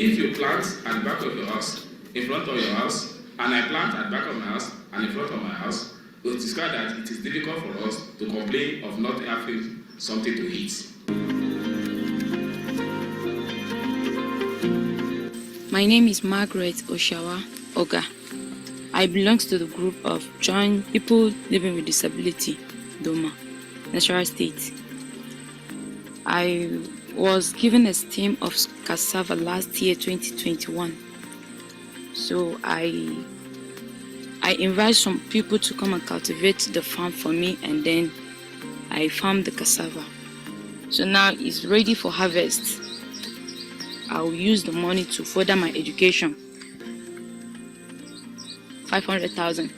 if you plant at the back of your house, in front of your house, and I plant at the back of my house and in front of my house, we discover that it is difficult for us to complain of not having something to eat. My name is Margaret Oshawa Oga. I belong to the group of Joint People Living with Disability, DOMA, Nasarawa State. I was given a stem of cassava last year, 2021. So I invite some people to come and cultivate the farm for me, and then I farm the cassava. So now it's ready for harvest. I'll use the money to further my education, 500,000,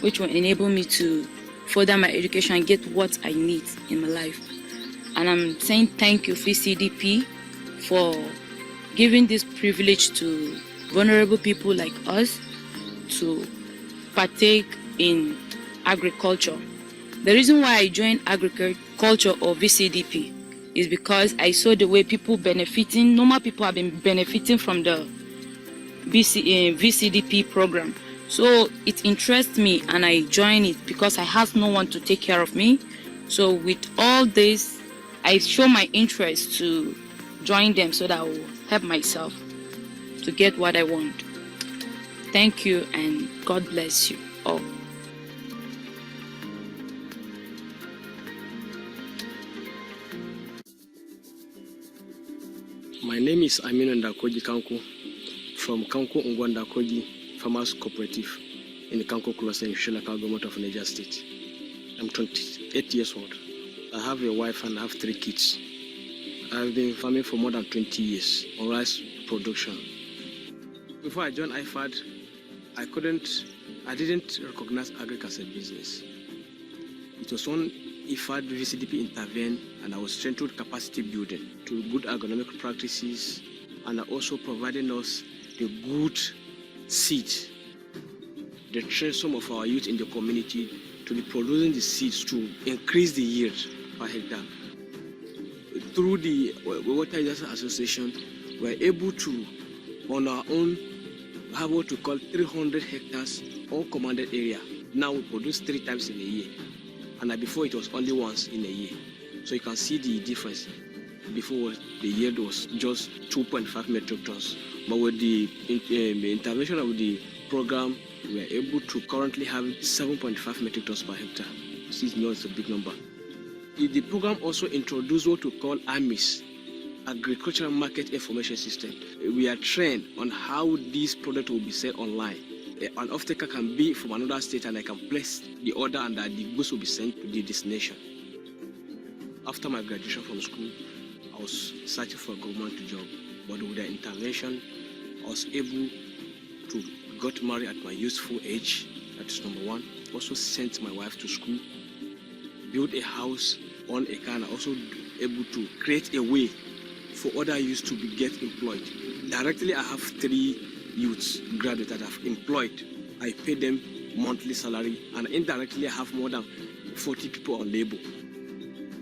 which will enable me to further my education and get what I need in my life. And I'm saying thank you, VCDP, for giving this privilege to vulnerable people like us to partake in agriculture. The reason why I joined agriculture or VCDP is because I saw the way people benefiting, normal people have been benefiting from the VCDP program. So it interests me and I join it because I have no one to take care of me. So with all this, I show my interest to join them so that I will help myself to get what I want. Thank you and God bless you all. My name is Aminu Ndakoji Kanku from Kanku Ungwanda Koji Farmers Cooperative in the Kanku Cluster in Shilaka Government of Niger State. I'm 28 years old. I have a wife and I have 3 kids. I've been farming for more than 20 years on rice production. Before I joined IFAD, I didn't recognize agriculture as a business. It was when IFAD VCDP intervened and I was trained to capacity building, to good agronomic practices, and also providing us the good seed. They trained some of our youth in the community to be producing the seeds to increase the yield per hectare. Through the Water Users Association, we were able to, on our own, have what we call 300 hectares uncommanded area. Now we produce 3 times in a year. And before it was only once in a year. So you can see the difference. Before the yield was just 2.5 metric tons. But with the intervention of the program, we are able to currently have 7.5 metric tons per hectare. This is a big number. The program also introduced what we call AMIS, Agricultural Market Information System. We are trained on how this product will be sold online. An off-taker can be from another state and I can place the order and the goods will be sent to the destination. After my graduation from school, I was searching for a government job, but with the intervention, I was able to get married at my youthful age. That is number 1. Also sent my wife to school, build a house on a car, and also able to create a way for other youths to get employed. Directly, I have 3 youths, graduates that I've employed. I pay them monthly salary, and indirectly I have more than 40 people on labor.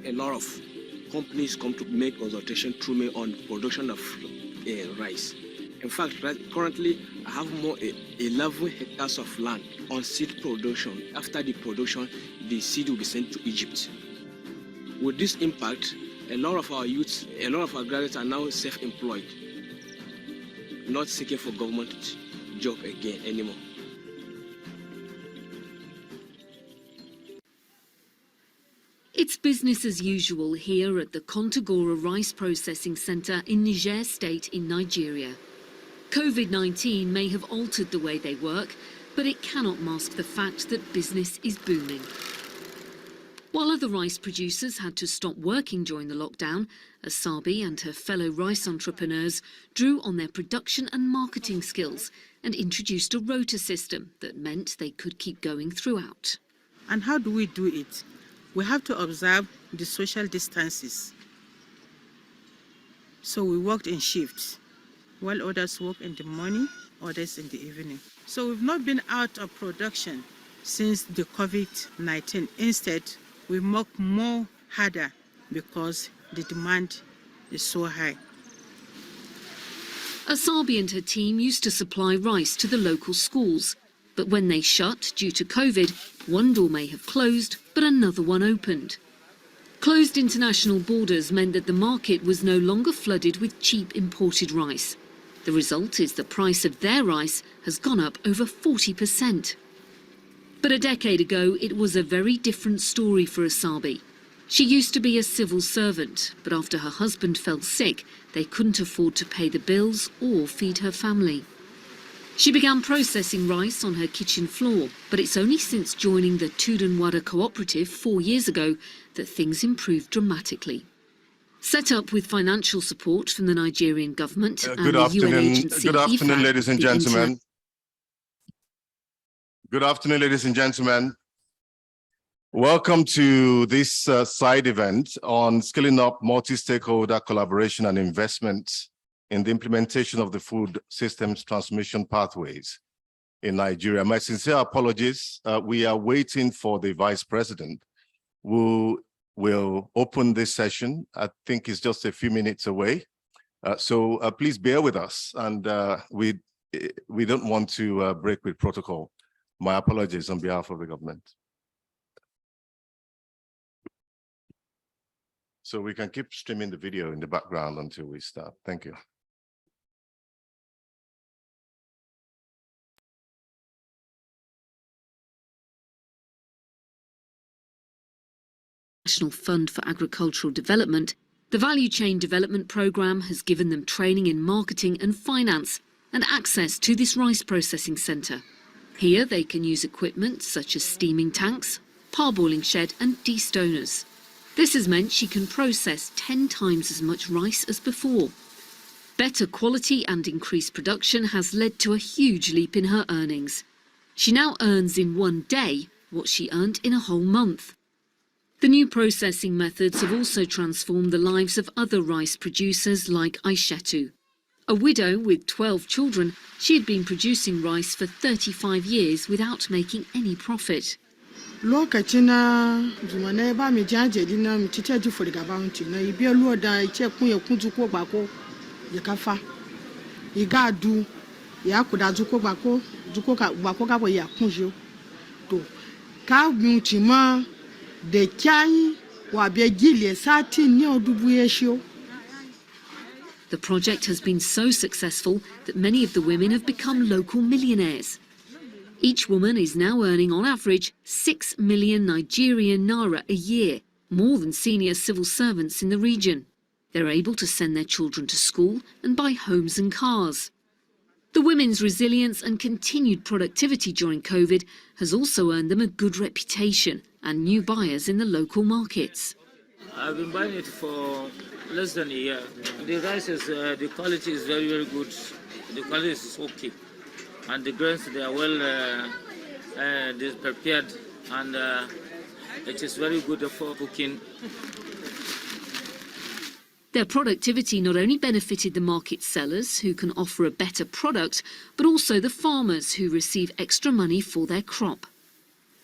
A lot of companies come to make consultation through me on production of rice. In fact, currently I have more 11 hectares of land on seed production. After the production, the seed will be sent to Egypt. With this impact, a lot of our youths, a lot of our graduates are now self-employed, not seeking for government job again anymore. It's business as usual here at the Kontagora Rice Processing Centre in Niger State in Nigeria. COVID-19 may have altered the way they work, but it cannot mask the fact that business is booming. While other rice producers had to stop working during the lockdown, Asabi and her fellow rice entrepreneurs drew on their production and marketing skills and introduced a rota system that meant they could keep going throughout. And how do we do it? We have to observe the social distances. So we worked in shifts, while others work in the morning, others in the evening. So we've not been out of production since the COVID-19. Instead, we work more harder because the demand is so high. Asabi and her team used to supply rice to the local schools, but when they shut due to COVID, one door may have closed, but another one opened. Closed international borders meant that the market was no longer flooded with cheap imported rice. The result is the price of their rice has gone up over 40%. But a decade ago, it was a very different story for Asabi. She used to be a civil servant, but after her husband fell sick, they couldn't afford to pay the bills or feed her family. She began processing rice on her kitchen floor, but it's only since joining the Tudunwada cooperative 4 years ago that things improved dramatically. Set up with financial support from the Nigerian government and the UN agency Good afternoon, IFAD, ladies and gentlemen. Good afternoon, ladies and gentlemen. Welcome to this side event on scaling up multi-stakeholder collaboration and investment in the implementation of the food systems transformation pathways in Nigeria. My sincere apologies. We are waiting for the Vice President who will open this session. I think it's just a few minutes away. So please bear with us, and we don't want to break with protocol. My apologies on behalf of the government. So we can keep streaming the video in the background until we start. Thank you. National Fund for Agricultural Development, the Value Chain Development Programme has given them training in marketing and finance and access to this rice processing centre. Here they can use equipment such as steaming tanks, parboiling shed and destoners. This has meant she can process 10 times as much rice as before. Better quality and increased production has led to a huge leap in her earnings. She now earns in one day what she earned in a whole month. The new processing methods have also transformed the lives of other rice producers like Aishetu. A widow with 12 children, she had been producing rice for 35 years without making any profit. Lokacin na zumana ba mi jaje dina mi tite ju for the bounty na ibi olu da iche kun ye kun ju ko gbako ye kafa iga du ya kuda ju ko gbako ka bo ya kun jo to ka mi ti ma de kai wa be gile sati ni odubu ye sho. The project has been so successful that many of the women have become local millionaires. Each woman is now earning on average 6 million Nigerian naira a year, more than senior civil servants in the region. They're able to send their children to school and buy homes and cars. The women's resilience and continued productivity during COVID has also earned them a good reputation and new buyers in the local markets. I've been buying it for less than a year. The rice is, the quality is very, very good. The quality is okay. And the grains, they are well prepared, and it is very good for cooking. Their productivity not only benefited the market sellers, who can offer a better product, but also the farmers, who receive extra money for their crop.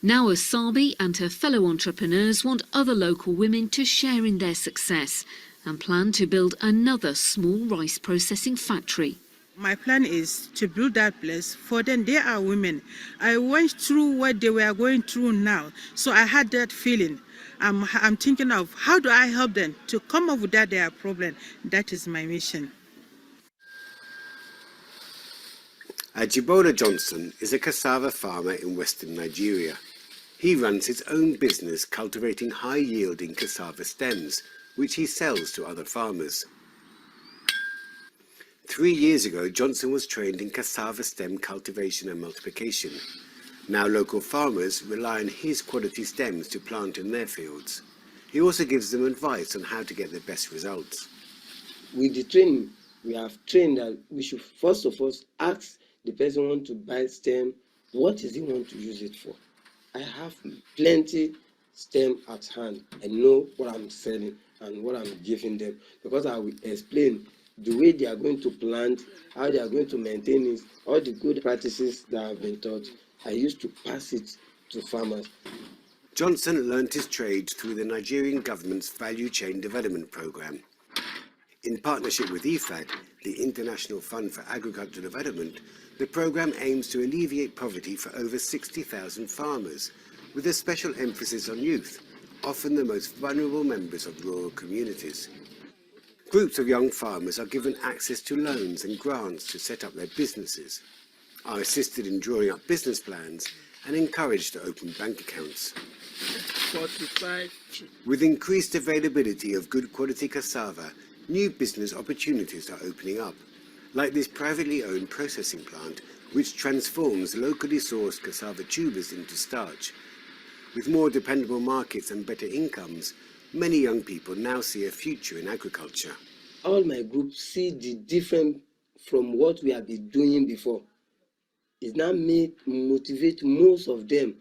Now Asabi and her fellow entrepreneurs want other local women to share in their success and plan to build another small rice processing factory. My plan is to build that place for them. They are women. I went through what they were going through now, so I had that feeling. I'm thinking of how do I help them to come up with their problem. That is my mission. Ajibola Johnson is a cassava farmer in western Nigeria. He runs his own business cultivating high-yielding cassava stems, which he sells to other farmers. 3 years ago, Johnson was trained in cassava stem cultivation and multiplication. Now local farmers rely on his quality stems to plant in their fields. He also gives them advice on how to get the best results. With the training, we have trained that we should first of all ask the person who wants to buy stem, what is he want to use it for? I have plenty stem at hand. I know what I'm selling and what I'm giving them, because I will explain the way they are going to plant, how they are going to maintain it, all the good practices that have been taught. I used to pass it to farmers. Johnson learnt his trade through the Nigerian government's Value Chain Development Programme. In partnership with IFAD, the International Fund for Agricultural Development, the programme aims to alleviate poverty for over 60,000 farmers, with a special emphasis on youth, often the most vulnerable members of rural communities. Groups of young farmers are given access to loans and grants to set up their businesses, are assisted in drawing up business plans, and encouraged to open bank accounts. 45. With increased availability of good quality cassava, new business opportunities are opening up, like this privately owned processing plant, which transforms locally sourced cassava tubers into starch. With more dependable markets and better incomes, many young people now see a future in agriculture. All my group see the difference from what we have been doing before. It now motivate most of them,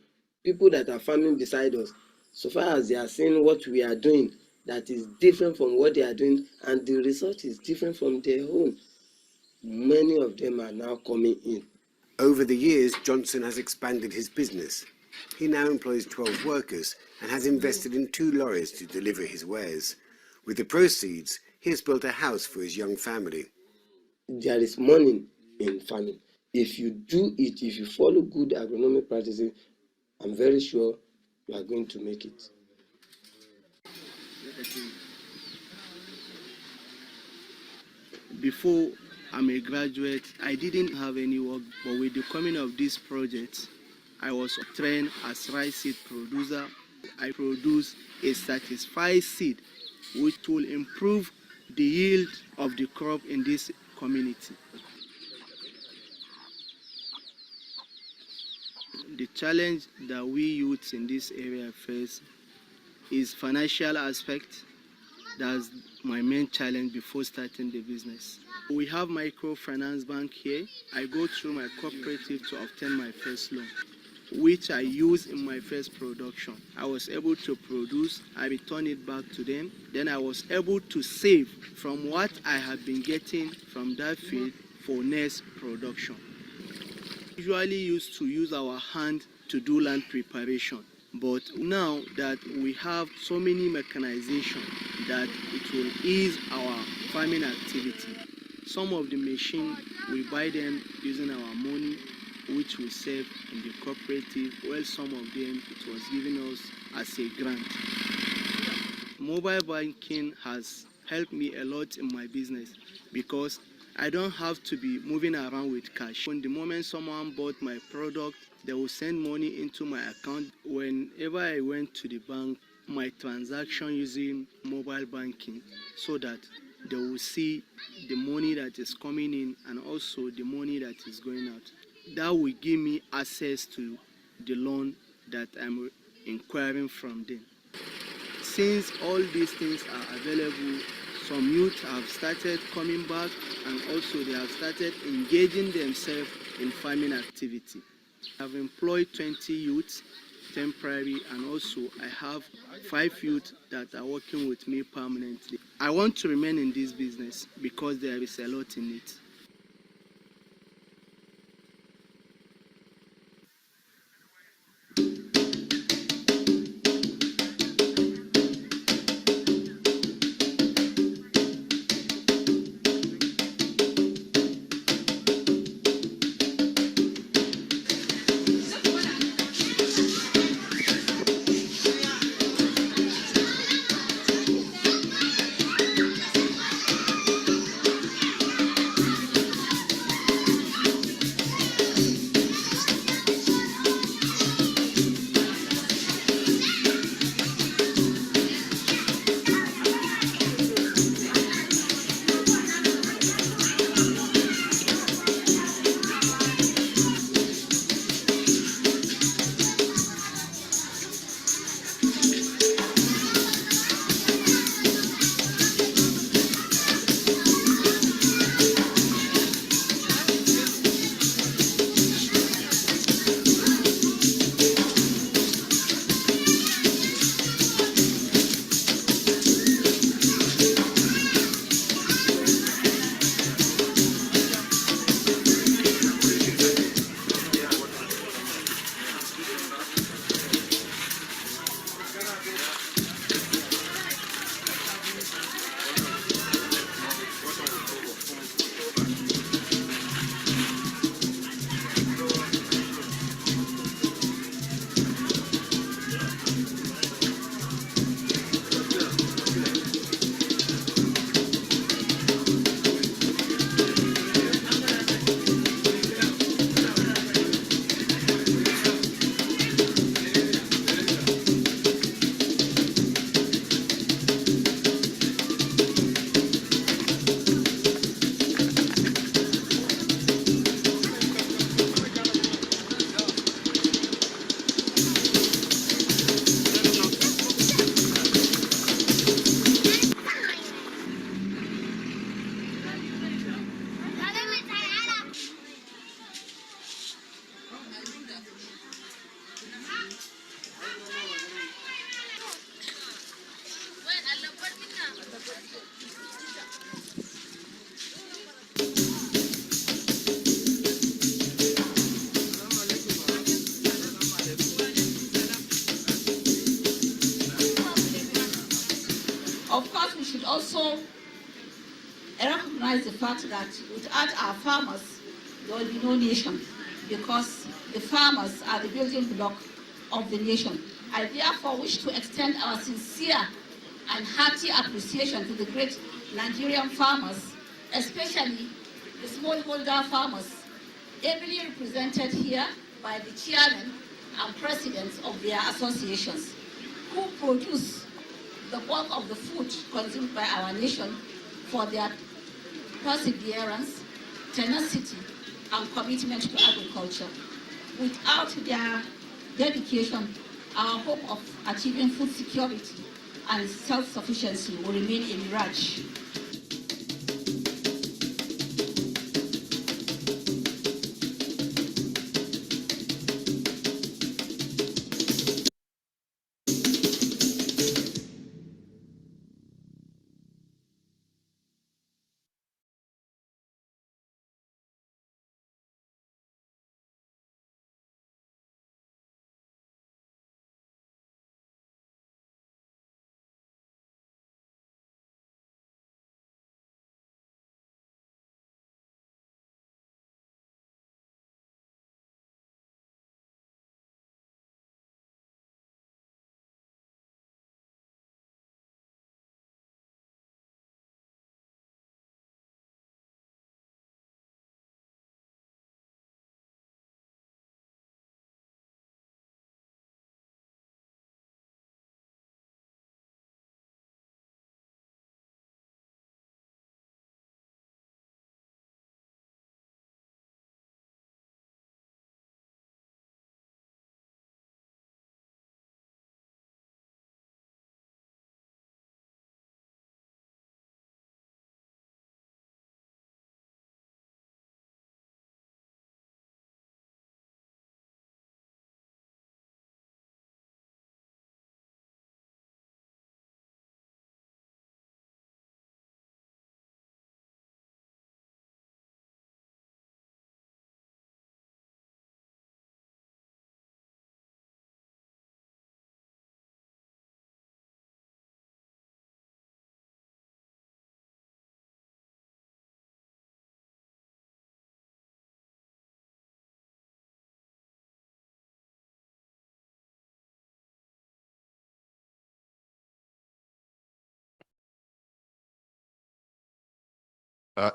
people that are farming beside us, so far as they are seeing what we are doing that is different from what they are doing, and the result is different from their own. Many of them are now coming in. Over the years, Johnson has expanded his business. He now employs 12 workers and has invested in 2 lorries to deliver his wares. With the proceeds, he has built a house for his young family. There is money in farming. If you do it, if you follow good agronomic practices, I'm very sure you are going to make it. Before I'm a graduate, I didn't have any work, but with the coming of this project, I was trained as rice seed producer. I produce a certified seed which will improve the yield of the crop in this community. The challenge that we youths in this area face is financial aspect. That's my main challenge before starting the business. We have microfinance bank here. I go through my cooperative to obtain my first loan, which I use in my first production. I was able to produce, I return it back to them. Then I was able to save from what I had been getting from that field for next production. Usually used to use our hand to do land preparation, but now that we have so many mechanization that it will ease our farming activity. Some of the machines, we buy them using our money, which we save in the cooperative, while some of them it was given us as a grant. Mobile banking has helped me a lot in my business because I don't have to be moving around with cash. When the moment someone bought my product, they will send money into my account. Whenever I went to the bank, my transaction using mobile banking, so that they will see the money that is coming in and also the money that is going out. That will give me access to the loan that I'm inquiring from them. Since all these things are available, some youth have started coming back, and also they have started engaging themselves in farming activity. I've employed 20 youths temporary, and also I have 5 youth that are working with me permanently. I want to remain in this business because there is a lot in it. also recognize the fact that without our farmers, there will be no nation, because the farmers are the building block of the nation. I therefore wish to extend our sincere and hearty appreciation to the great Nigerian farmers, especially the smallholder farmers, ably represented here by the chairman and presidents of their associations, who produce the bulk of the food consumed by our nation for their perseverance, tenacity, and commitment to agriculture. Without their dedication, our hope of achieving food security and self-sufficiency will remain a mirage.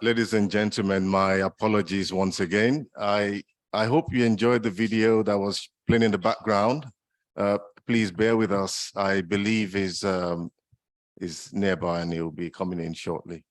Ladies and gentlemen, my apologies once again. I hope you enjoyed the video that was playing in the background. Please bear with us. I believe is nearby and he'll be coming in shortly.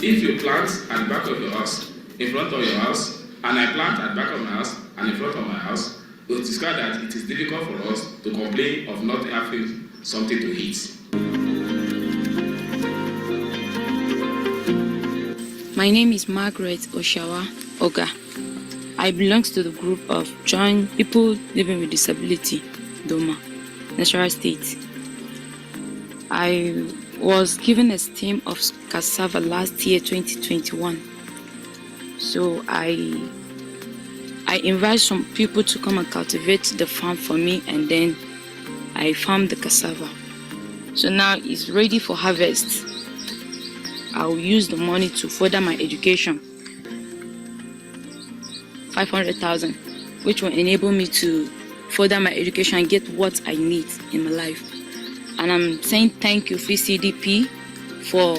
If you plant at the back of your house, in front of your house, and I plant at the back of my house and in front of my house, we'll discover that it is difficult for us to complain of not having something to eat. My name is Margaret Oshawa Oga. I belong to the group of Joint People Living with Disability, DOMA, Nasarawa State. I was given a stem of cassava last year, 2021. So I invite some people to come and cultivate the farm for me, and then I farm the cassava. So now it's ready for harvest. I'll use the money to further my education 500,000, which will enable me to further my education and get what I need in my life. And I'm saying thank you, FCDP, for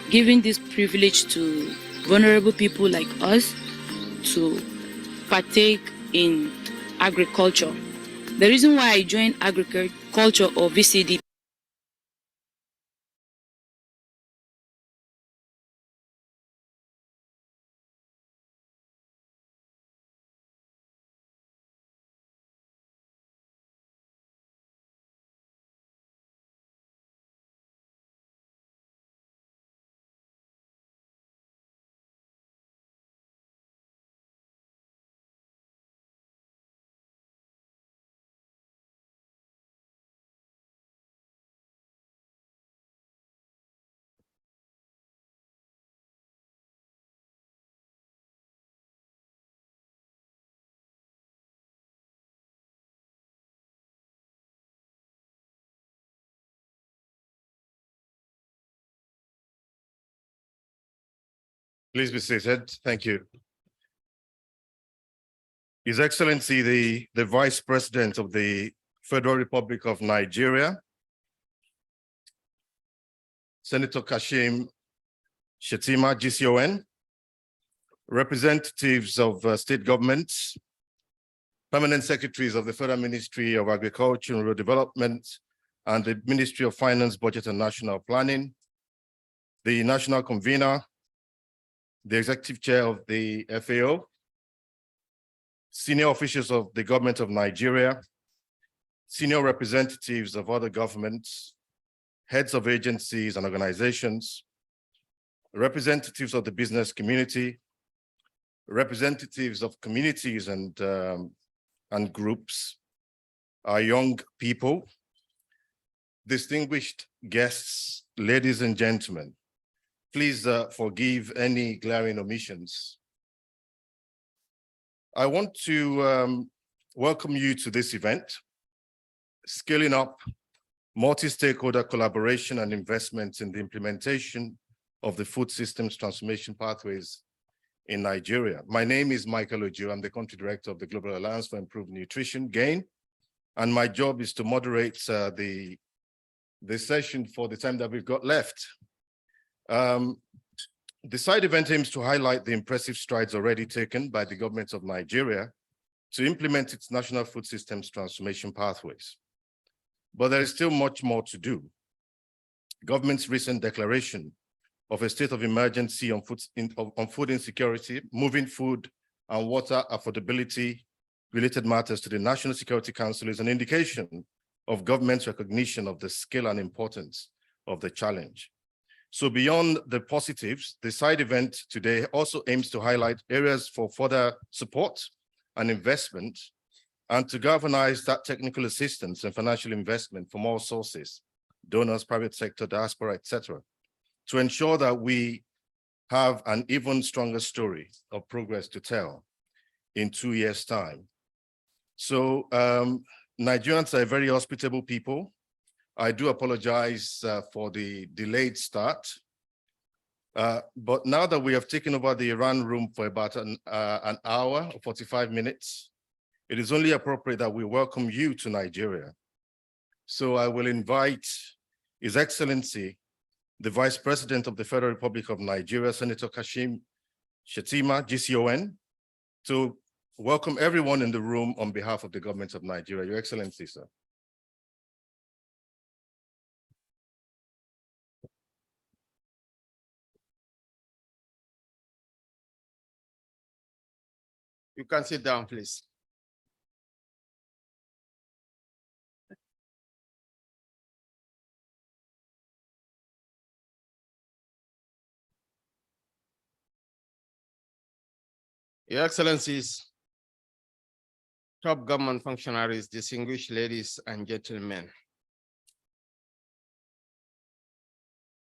giving this privilege to vulnerable people like us to partake in agriculture. The reason why I joined agriculture or VCDP Please be seated. Thank you. His Excellency, the Vice President of the Federal Republic of Nigeria, Senator Kashim Shettima, GCON, representatives of state governments, permanent secretaries of the Federal Ministry of Agriculture and Rural Development and the Ministry of Finance, Budget and National Planning, the National Convener, the Executive Chair of the FAO, senior officials of the Government of Nigeria, senior representatives of other governments, heads of agencies and organizations, representatives of the business community, representatives of communities and groups, our young people, distinguished guests, ladies and gentlemen. Please forgive any glaring omissions. I want to welcome you to this event, Scaling Up Multi-Stakeholder Collaboration and Investments in the Implementation of the Food Systems Transformation Pathways in Nigeria. My name is Michael Ojo. I'm the Country Director of the Global Alliance for Improved Nutrition, GAIN, and my job is to moderate the session for the time that we've got left. The side event aims to highlight the impressive strides already taken by the government of Nigeria to implement its national food systems transformation pathways. But there is still much more to do. Government's recent declaration of a state of emergency on food insecurity, moving food and water affordability related matters to the National Security Council is an indication of government's recognition of the scale and importance of the challenge. So beyond the positives, the side event today also aims to highlight areas for further support and investment and to galvanize that technical assistance and financial investment from all sources, donors, private sector, diaspora, etc., to ensure that we have an even stronger story of progress to tell in 2 years' time. So Nigerians are a very hospitable people. I do apologize for the delayed start. But now that we have taken over the Iran room for about an hour or 45 minutes, it is only appropriate that we welcome you to Nigeria. So I will invite His Excellency, the Vice President of the Federal Republic of Nigeria, Senator Kashim Shettima, GCON, to welcome everyone in the room on behalf of the government of Nigeria. Your Excellency, sir. You can sit down, please. Your Excellencies, top government functionaries, distinguished ladies and gentlemen.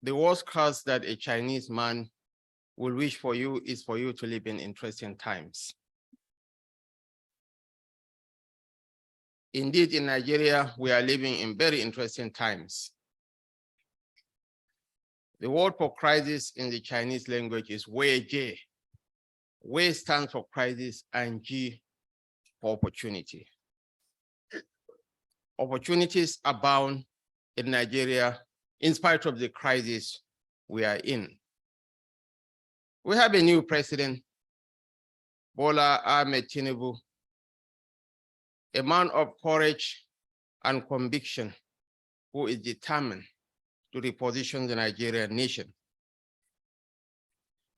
The worst curse that a Chinese man will wish for you is for you to live in interesting times. Indeed, in Nigeria, we are living in very interesting times. The word for crisis in the Chinese language is weijie, W stands for crisis, and G for opportunity. Opportunities abound in Nigeria in spite of the crisis we are in. We have a new president, Bola Ahmed Tinubu, a man of courage and conviction who is determined to reposition the Nigerian nation.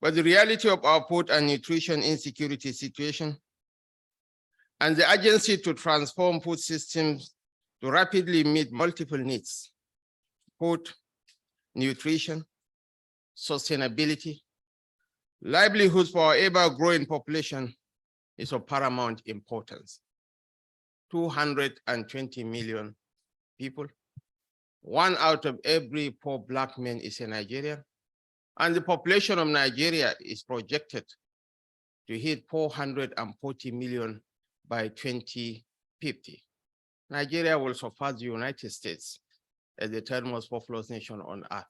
But the reality of our food and nutrition insecurity situation and the urgency to transform food systems to rapidly meet multiple needs, food, nutrition, sustainability, livelihoods for our ever-growing population is of paramount importance. 220 million people, 1 out of every 4 Black men is a Nigerian, and the population of Nigeria is projected to hit 440 million by 2050. Nigeria will surpass the United States as the 3rd most populous nation on earth.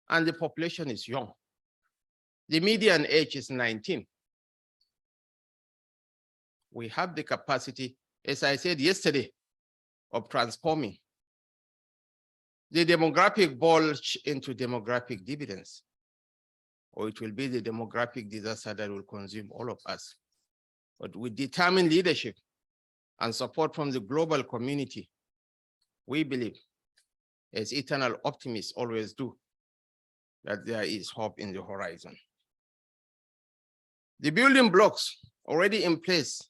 And the population is young. The median age is 19. We have the capacity, as I said yesterday, of transforming the demographic bulge into demographic dividends, or it will be the demographic disaster that will consume all of us. But with determined leadership and support from the global community, we believe, as eternal optimists always do, that there is hope in the horizon. The building blocks already in place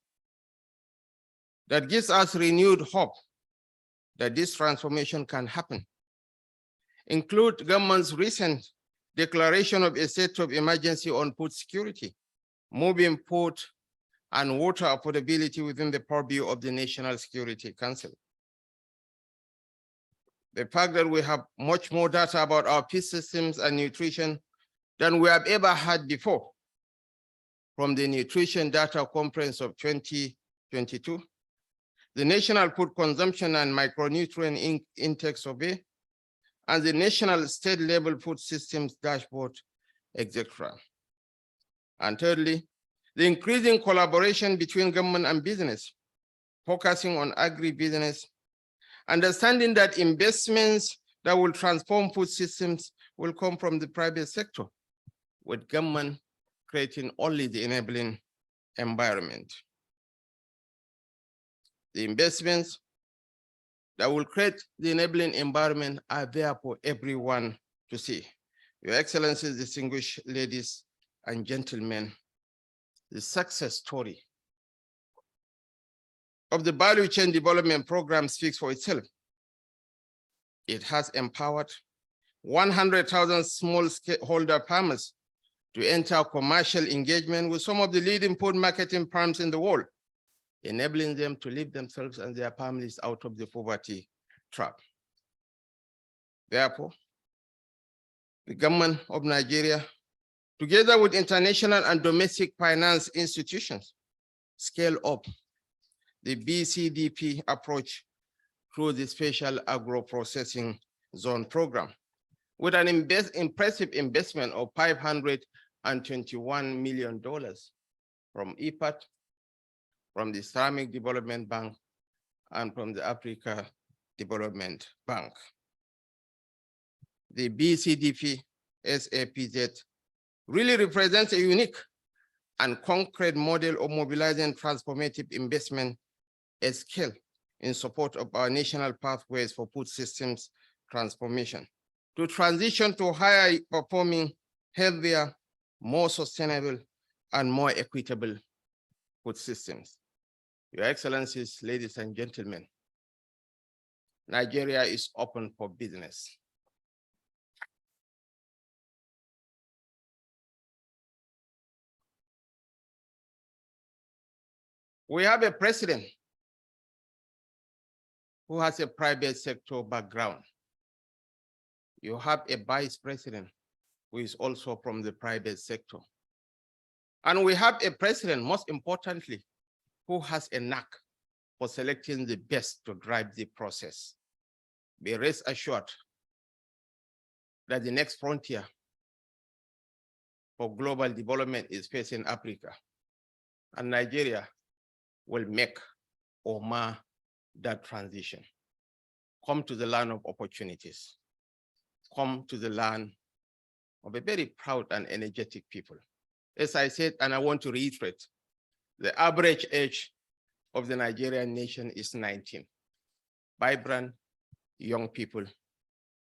that gives us renewed hope that this transformation can happen include government's recent declaration of a state of emergency on food security, moving food and water affordability within the purview of the National Security Council. The fact that we have much more data about our food systems and nutrition than we have ever had before, from the Nutrition Data Conference of 2022, the National Food Consumption and Micronutrient Intake Survey, and the National State-Level Food Systems Dashboard, etc. And thirdly, the increasing collaboration between government and business, focusing on agribusiness, understanding that investments that will transform food systems will come from the private sector, with government creating only the enabling environment. The investments that will create the enabling environment are there for everyone to see. Your Excellencies, distinguished ladies and gentlemen, the success story of the value chain development program speaks for itself. It has empowered 100,000 smallholder farmers to enter commercial engagement with some of the leading food marketing firms in the world, enabling them to lift themselves and their families out of the poverty trap. Therefore, the government of Nigeria, together with international and domestic finance institutions, scale up the BCDP approach through the Special Agro-Processing Zone Program, with an impressive investment of $521 million from IFAD, from the Islamic Development Bank, and from the Africa Development Bank. The BCDP SAPZ really represents a unique and concrete model of mobilizing transformative investment at scale in support of our national pathways for food systems transformation, to transition to higher performing, healthier, more sustainable, and more equitable food systems. Your Excellencies, ladies and gentlemen, Nigeria is open for business. We have a president who has a private sector background. You have a vice president who is also from the private sector. And we have a president, most importantly, who has a knack for selecting the best to drive the process. Be rest assured that the next frontier for global development is facing Africa. And Nigeria will make or mar that transition. Come to the land of opportunities. Come to the land of a very proud and energetic people. As I said, and I want to reiterate, the average age of the Nigerian nation is 19. Vibrant, young people,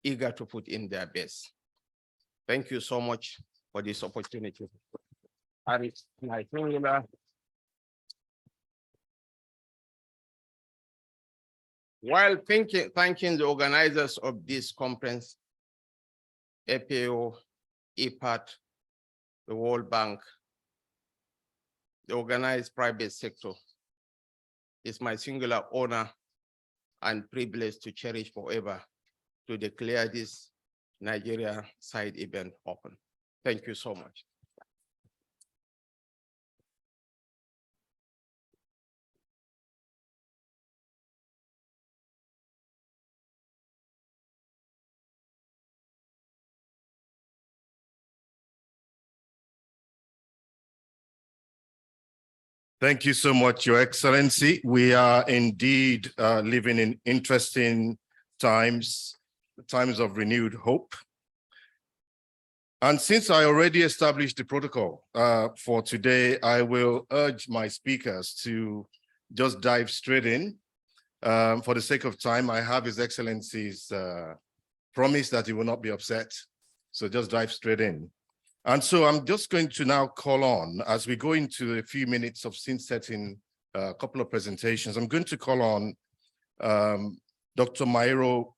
eager to put in their best. Thank you so much for this opportunity. While thanking the organizers of this conference, FAO, IFAD, the World Bank, the organized private sector, it's my singular honor and privilege to cherish forever to declare this Nigeria side event open. Thank you so much. Thank you so much, Your Excellency. We are indeed living in interesting times of renewed hope. And since I already established the protocol for today, I will urge my speakers to just dive straight in. For the sake of time, I have His Excellency's promise that he will not be upset. So just dive straight in. And so I'm just going to now call on, as we go into a few minutes of scene setting, a couple of presentations, I'm going to call on Dr. Mairo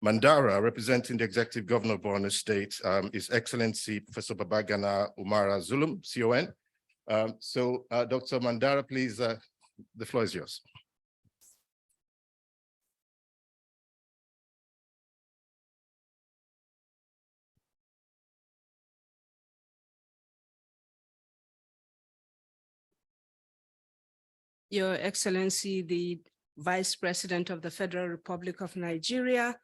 Mandara, representing the Executive Governor of Borno State, His Excellency Professor Babagana Umara Zulum, CON. Dr. Mandara, please, the floor is yours. Your Excellency, the Vice President of the Federal Republic of Nigeria,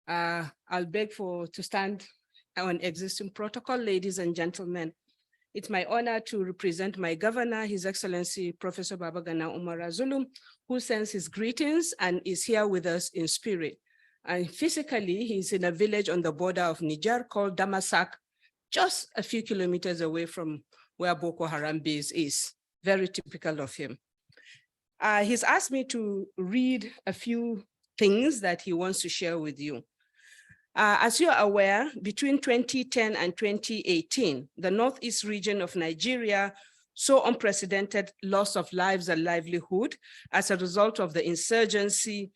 I'll beg to stand on existing protocol, ladies and gentlemen. It's my honor to represent my governor, His Excellency Professor Babagana Umara Zulum, who sends his greetings and is here with us in spirit. And physically, he's in a village on the border of Niger called Damasak, just a few kilometers away from where Boko Haram base is. Very typical of him. He's asked me to read a few things that he wants to share with you. As you're aware, between 2010 and 2018, the Northeast region of Nigeria saw unprecedented loss of lives and livelihood as a result of the insurgency,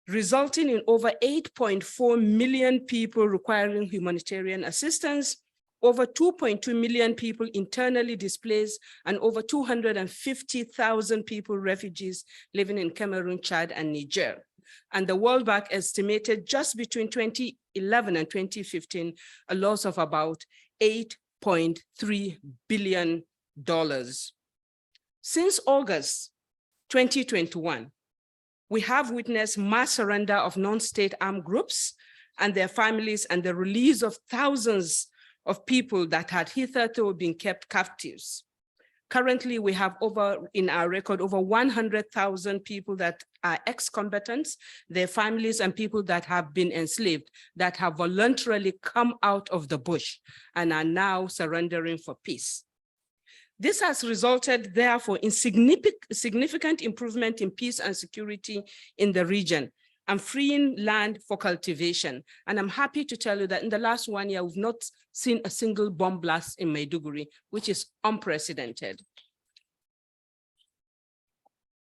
resulting in over 8.4 million people requiring humanitarian assistance, over 2.2 million people internally displaced, and over 250,000 people refugees living in Cameroon, Chad, and Niger. And the World Bank estimated just between 2011 and 2015, a loss of about $8.3 billion. Since August 2021, we have witnessed mass surrender of non-state armed groups and their families and the release of thousands of people that had hitherto been kept captives. Currently, we have in our record, over 100,000 people that are ex-combatants, their families and people that have been enslaved, that have voluntarily come out of the bush and are now surrendering for peace. This has resulted, therefore, in significant improvement in peace and security in the region and freeing land for cultivation. And I'm happy to tell you that in the last 1 year, we've not seen a single bomb blast in Maiduguri, which is unprecedented.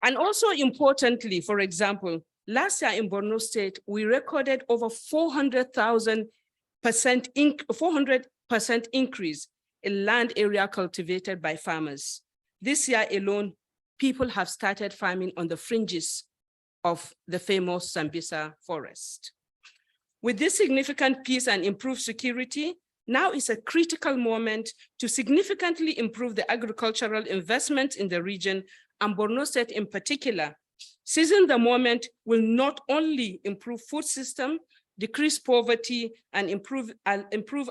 And also importantly, for example, last year in Borno State, we recorded over 400% increase in land area cultivated by farmers. This year alone, people have started farming on the fringes of the famous Sambisa forest. With this significant peace and improved security, now is a critical moment to significantly improve the agricultural investment in the region, and Borno State in particular. Seizing the moment will not only improve food system, decrease poverty, and improve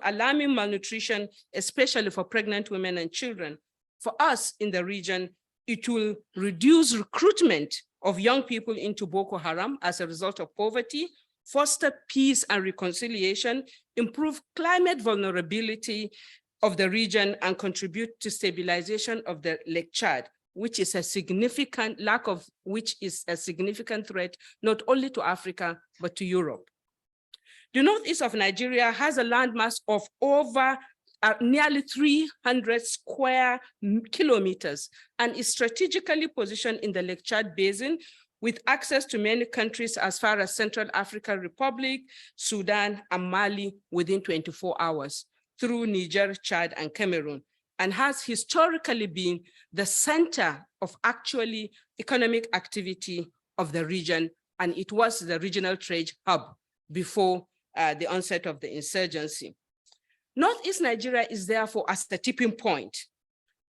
alarming malnutrition, especially for pregnant women and children. For us in the region, it will reduce recruitment of young people into Boko Haram as a result of poverty, foster peace and reconciliation, improve climate vulnerability of the region, and contribute to stabilization of the Lake Chad, which is a significant threat, not only to Africa, but to Europe. The northeast of Nigeria has a landmass of over nearly 300 square kilometers and is strategically positioned in the Lake Chad Basin with access to many countries as far as Central African Republic, Sudan, and Mali within 24 hours through Niger, Chad, and Cameroon, and has historically been the center of actually economic activity of the region, and it was the regional trade hub before the onset of the insurgency. Northeast Nigeria is therefore at the tipping point.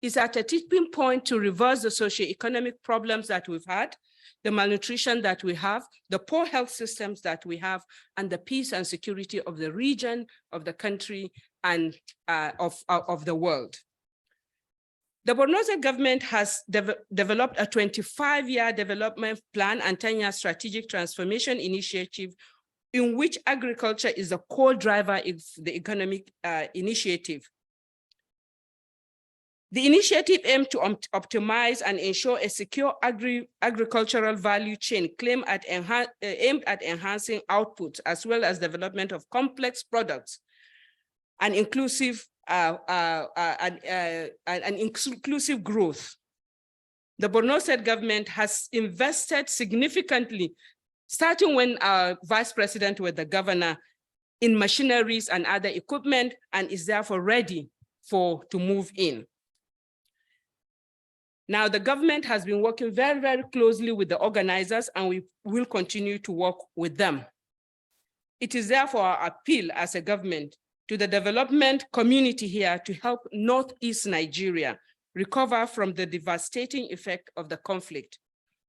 It's at a tipping point to reverse the socioeconomic problems that we've had, the malnutrition that we have, the poor health systems that we have, and the peace and security of the region, of the country, and of the world. The Borno State government has developed a 25-year development plan and 10-year strategic transformation initiative in which agriculture is a core driver of the economic initiative. The initiative aimed to optimize and ensure a secure agricultural value chain aimed at enhancing output as well as development of complex products and inclusive growth. The Borno State government has invested significantly, starting when our vice president was the governor, in machineries and other equipment, and is therefore ready to move in. Now, the government has been working very, very closely with the organizers, and we will continue to work with them. It is therefore our appeal as a government to the development community here to help Northeast Nigeria recover from the devastating effect of the conflict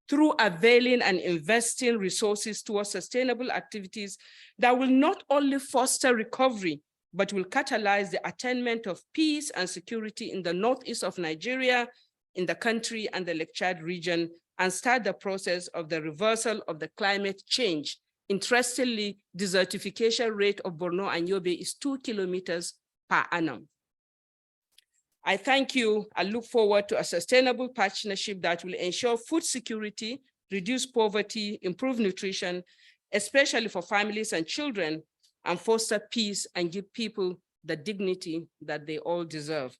through availing and investing resources towards sustainable activities that will not only foster recovery, but will catalyze the attainment of peace and security in the northeast of Nigeria, in the country and the Lake Chad region, and start the process of the reversal of the climate change. Interestingly, desertification rate of Borno and Yobe is 2 kilometers per annum. I thank you. I look forward to a sustainable partnership that will ensure food security, reduce poverty, improve nutrition, especially for families and children, and foster peace and give people the dignity that they all deserve.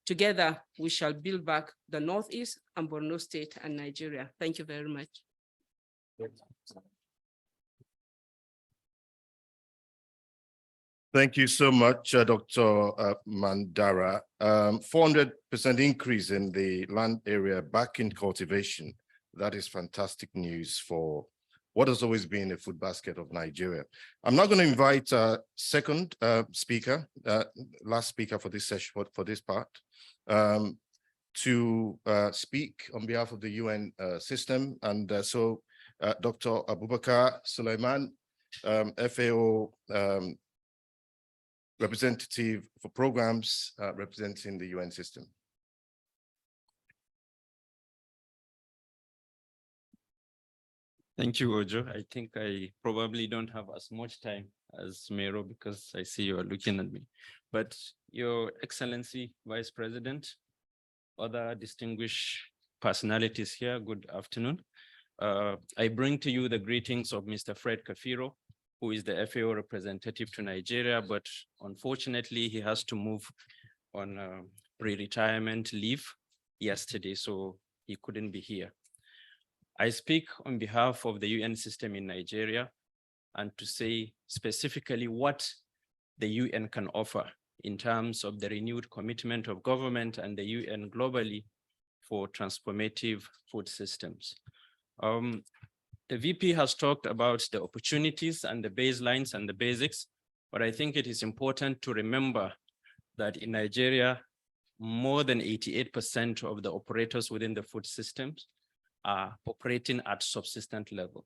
Together, we shall build back the Northeast and Borno State and Nigeria. Thank you very much. Thank you so much, Dr. Mandara. 400% increase in the land area back in cultivation. That is fantastic news for what has always been a food basket of Nigeria. I'm now going to invite second speaker, last speaker for this session, for this part, to speak on behalf of the UN system. And so Dr. Abubakar Suleiman, FAO representative for programs representing the UN system. Thank you, Ojo. I think I probably don't have as much time as Mero because I see you are looking at me. But Your Excellency, Vice President, other distinguished personalities here, good afternoon. I bring to you the greetings of Mr. Fred Kafiro, who is the FAO representative to Nigeria, but unfortunately he has to move on pre-retirement leave yesterday, so he couldn't be here. I speak on behalf of the UN system in Nigeria and to say specifically what the UN can offer in terms of the renewed commitment of government and the UN globally for transformative food systems. The VP has talked about the opportunities and the baselines and the basics, but I think it is important to remember that in Nigeria, more than 88% of the operators within the food systems are operating at subsistence level.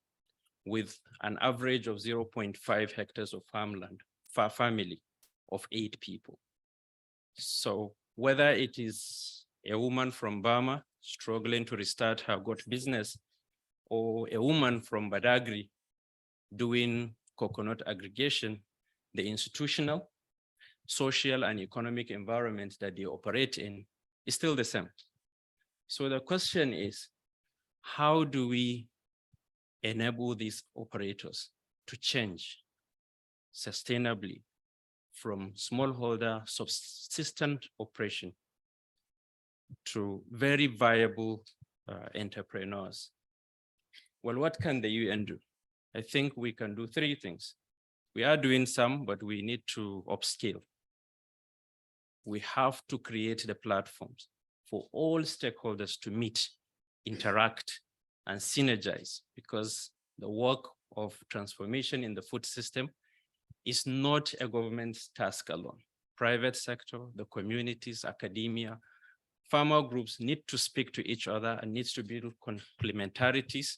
with an average of 0.5 hectares of farmland for a family of 8 people. So whether it is a woman from Burma struggling to restart her goat business, or a woman from Badagry doing coconut aggregation, the institutional, social, and economic environment that they operate in is still the same. So the question is, how do we enable these operators to change sustainably from smallholder subsistent operation to very viable entrepreneurs? Well, what can the UN do? I think we can do 3 things. We are doing some, but we need to upscale. We have to create the platforms for all stakeholders to meet, interact, and synergize, because the work of transformation in the food system is not a government task alone. Private sector, the communities, academia, farmer groups need to speak to each other and needs to build complementarities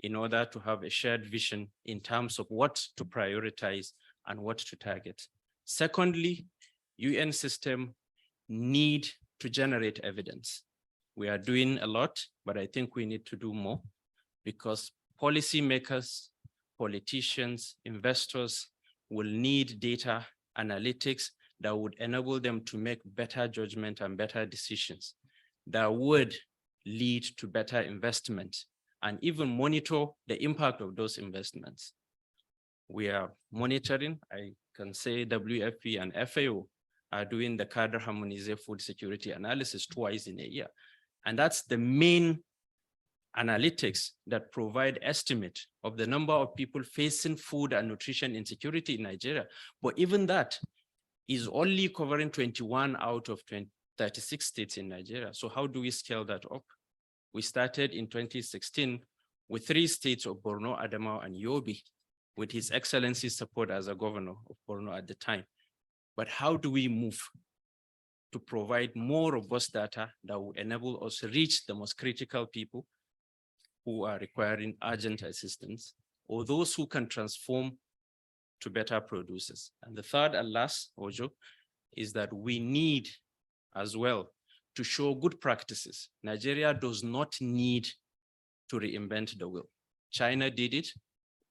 in order to have a shared vision in terms of what to prioritize and what to target. Secondly, UN system need to generate evidence. We are doing a lot, but I think we need to do more, because policymakers, politicians, investors will need data analytics that would enable them to make better judgment and better decisions that would lead to better investment and even monitor the impact of those investments. We are monitoring. I can say WFP and FAO are doing the cadre harmonized food security analysis twice in a year. And that's the main analytics that provide estimate of the number of people facing food and nutrition insecurity in Nigeria. But even that is only covering 21 out of 36 states in Nigeria. So how do we scale that up? We started in 2016 with 3 states of Borno, Adamawa, and Yobe, with His Excellency's support as a governor of Borno at the time. But how do we move to provide more robust data that will enable us to reach the most critical people who are requiring urgent assistance, or those who can transform to better producers? And the third and last, Ojo, is that we need as well to show good practices. Nigeria does not need to reinvent the wheel. China did it.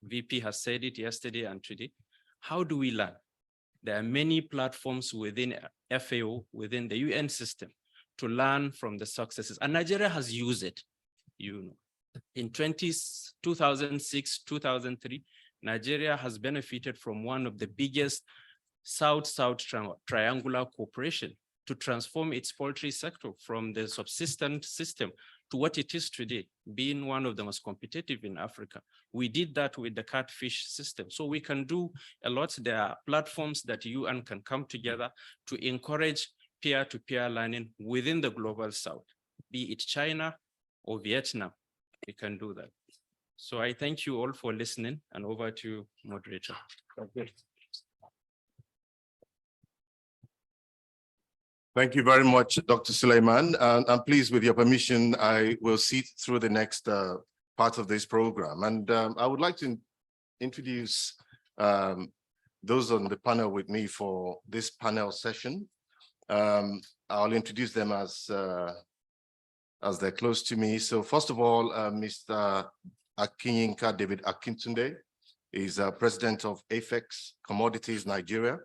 VP has said it yesterday and today. How do we learn? There are many platforms within FAO, within the UN system, to learn from the successes. And Nigeria has used it. You know, in 2006, 2003, Nigeria has benefited from one of the biggest South-South triangular cooperation to transform its poultry sector from the subsistence system to what it is today, being one of the most competitive in Africa. We did that with the catfish system. So we can do a lot. There are platforms that UN can come together to encourage peer-to-peer learning within the global South, be it China or Vietnam. We can do that. So I thank you all for listening, and over to you, moderator. Thank you very much, Dr. Suleiman. And please, with your permission, I will see through the next part of this program. And I would like to introduce those on the panel with me for this panel session. I'll introduce them as they're close to me. So first of all, Mr. Akinyinka David Akintunde is president of Afex Commodities Nigeria.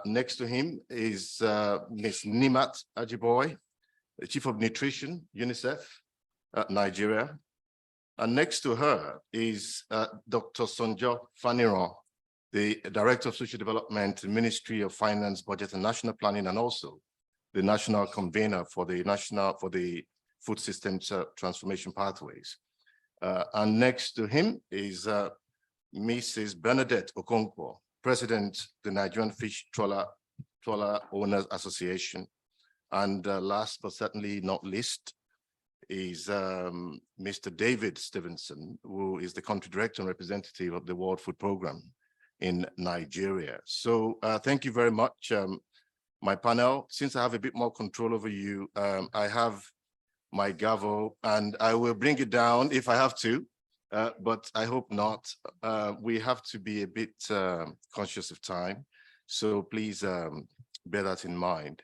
Next to him is Ms. Nimat Ajiboy, the Chief of Nutrition, UNICEF, Nigeria. And next to her is Dr. Sonjo Faniran, the Director of Social Development, Ministry of Finance, Budget and National Planning, and also the National Convener for the Food Systems Transformation Pathways. And next to him is Mrs. Bernadette Okonkwo, President, the Nigerian Fish Trawler Owners Association. And last but certainly not least is Mr. David Stevenson, who is the country director and representative of the World Food Programme in Nigeria. So thank you very much, my panel. Since I have a bit more control over you, I have my gavel and I will bring it down if I have to. but I hope not. We have to be a bit conscious of time, so please bear that in mind.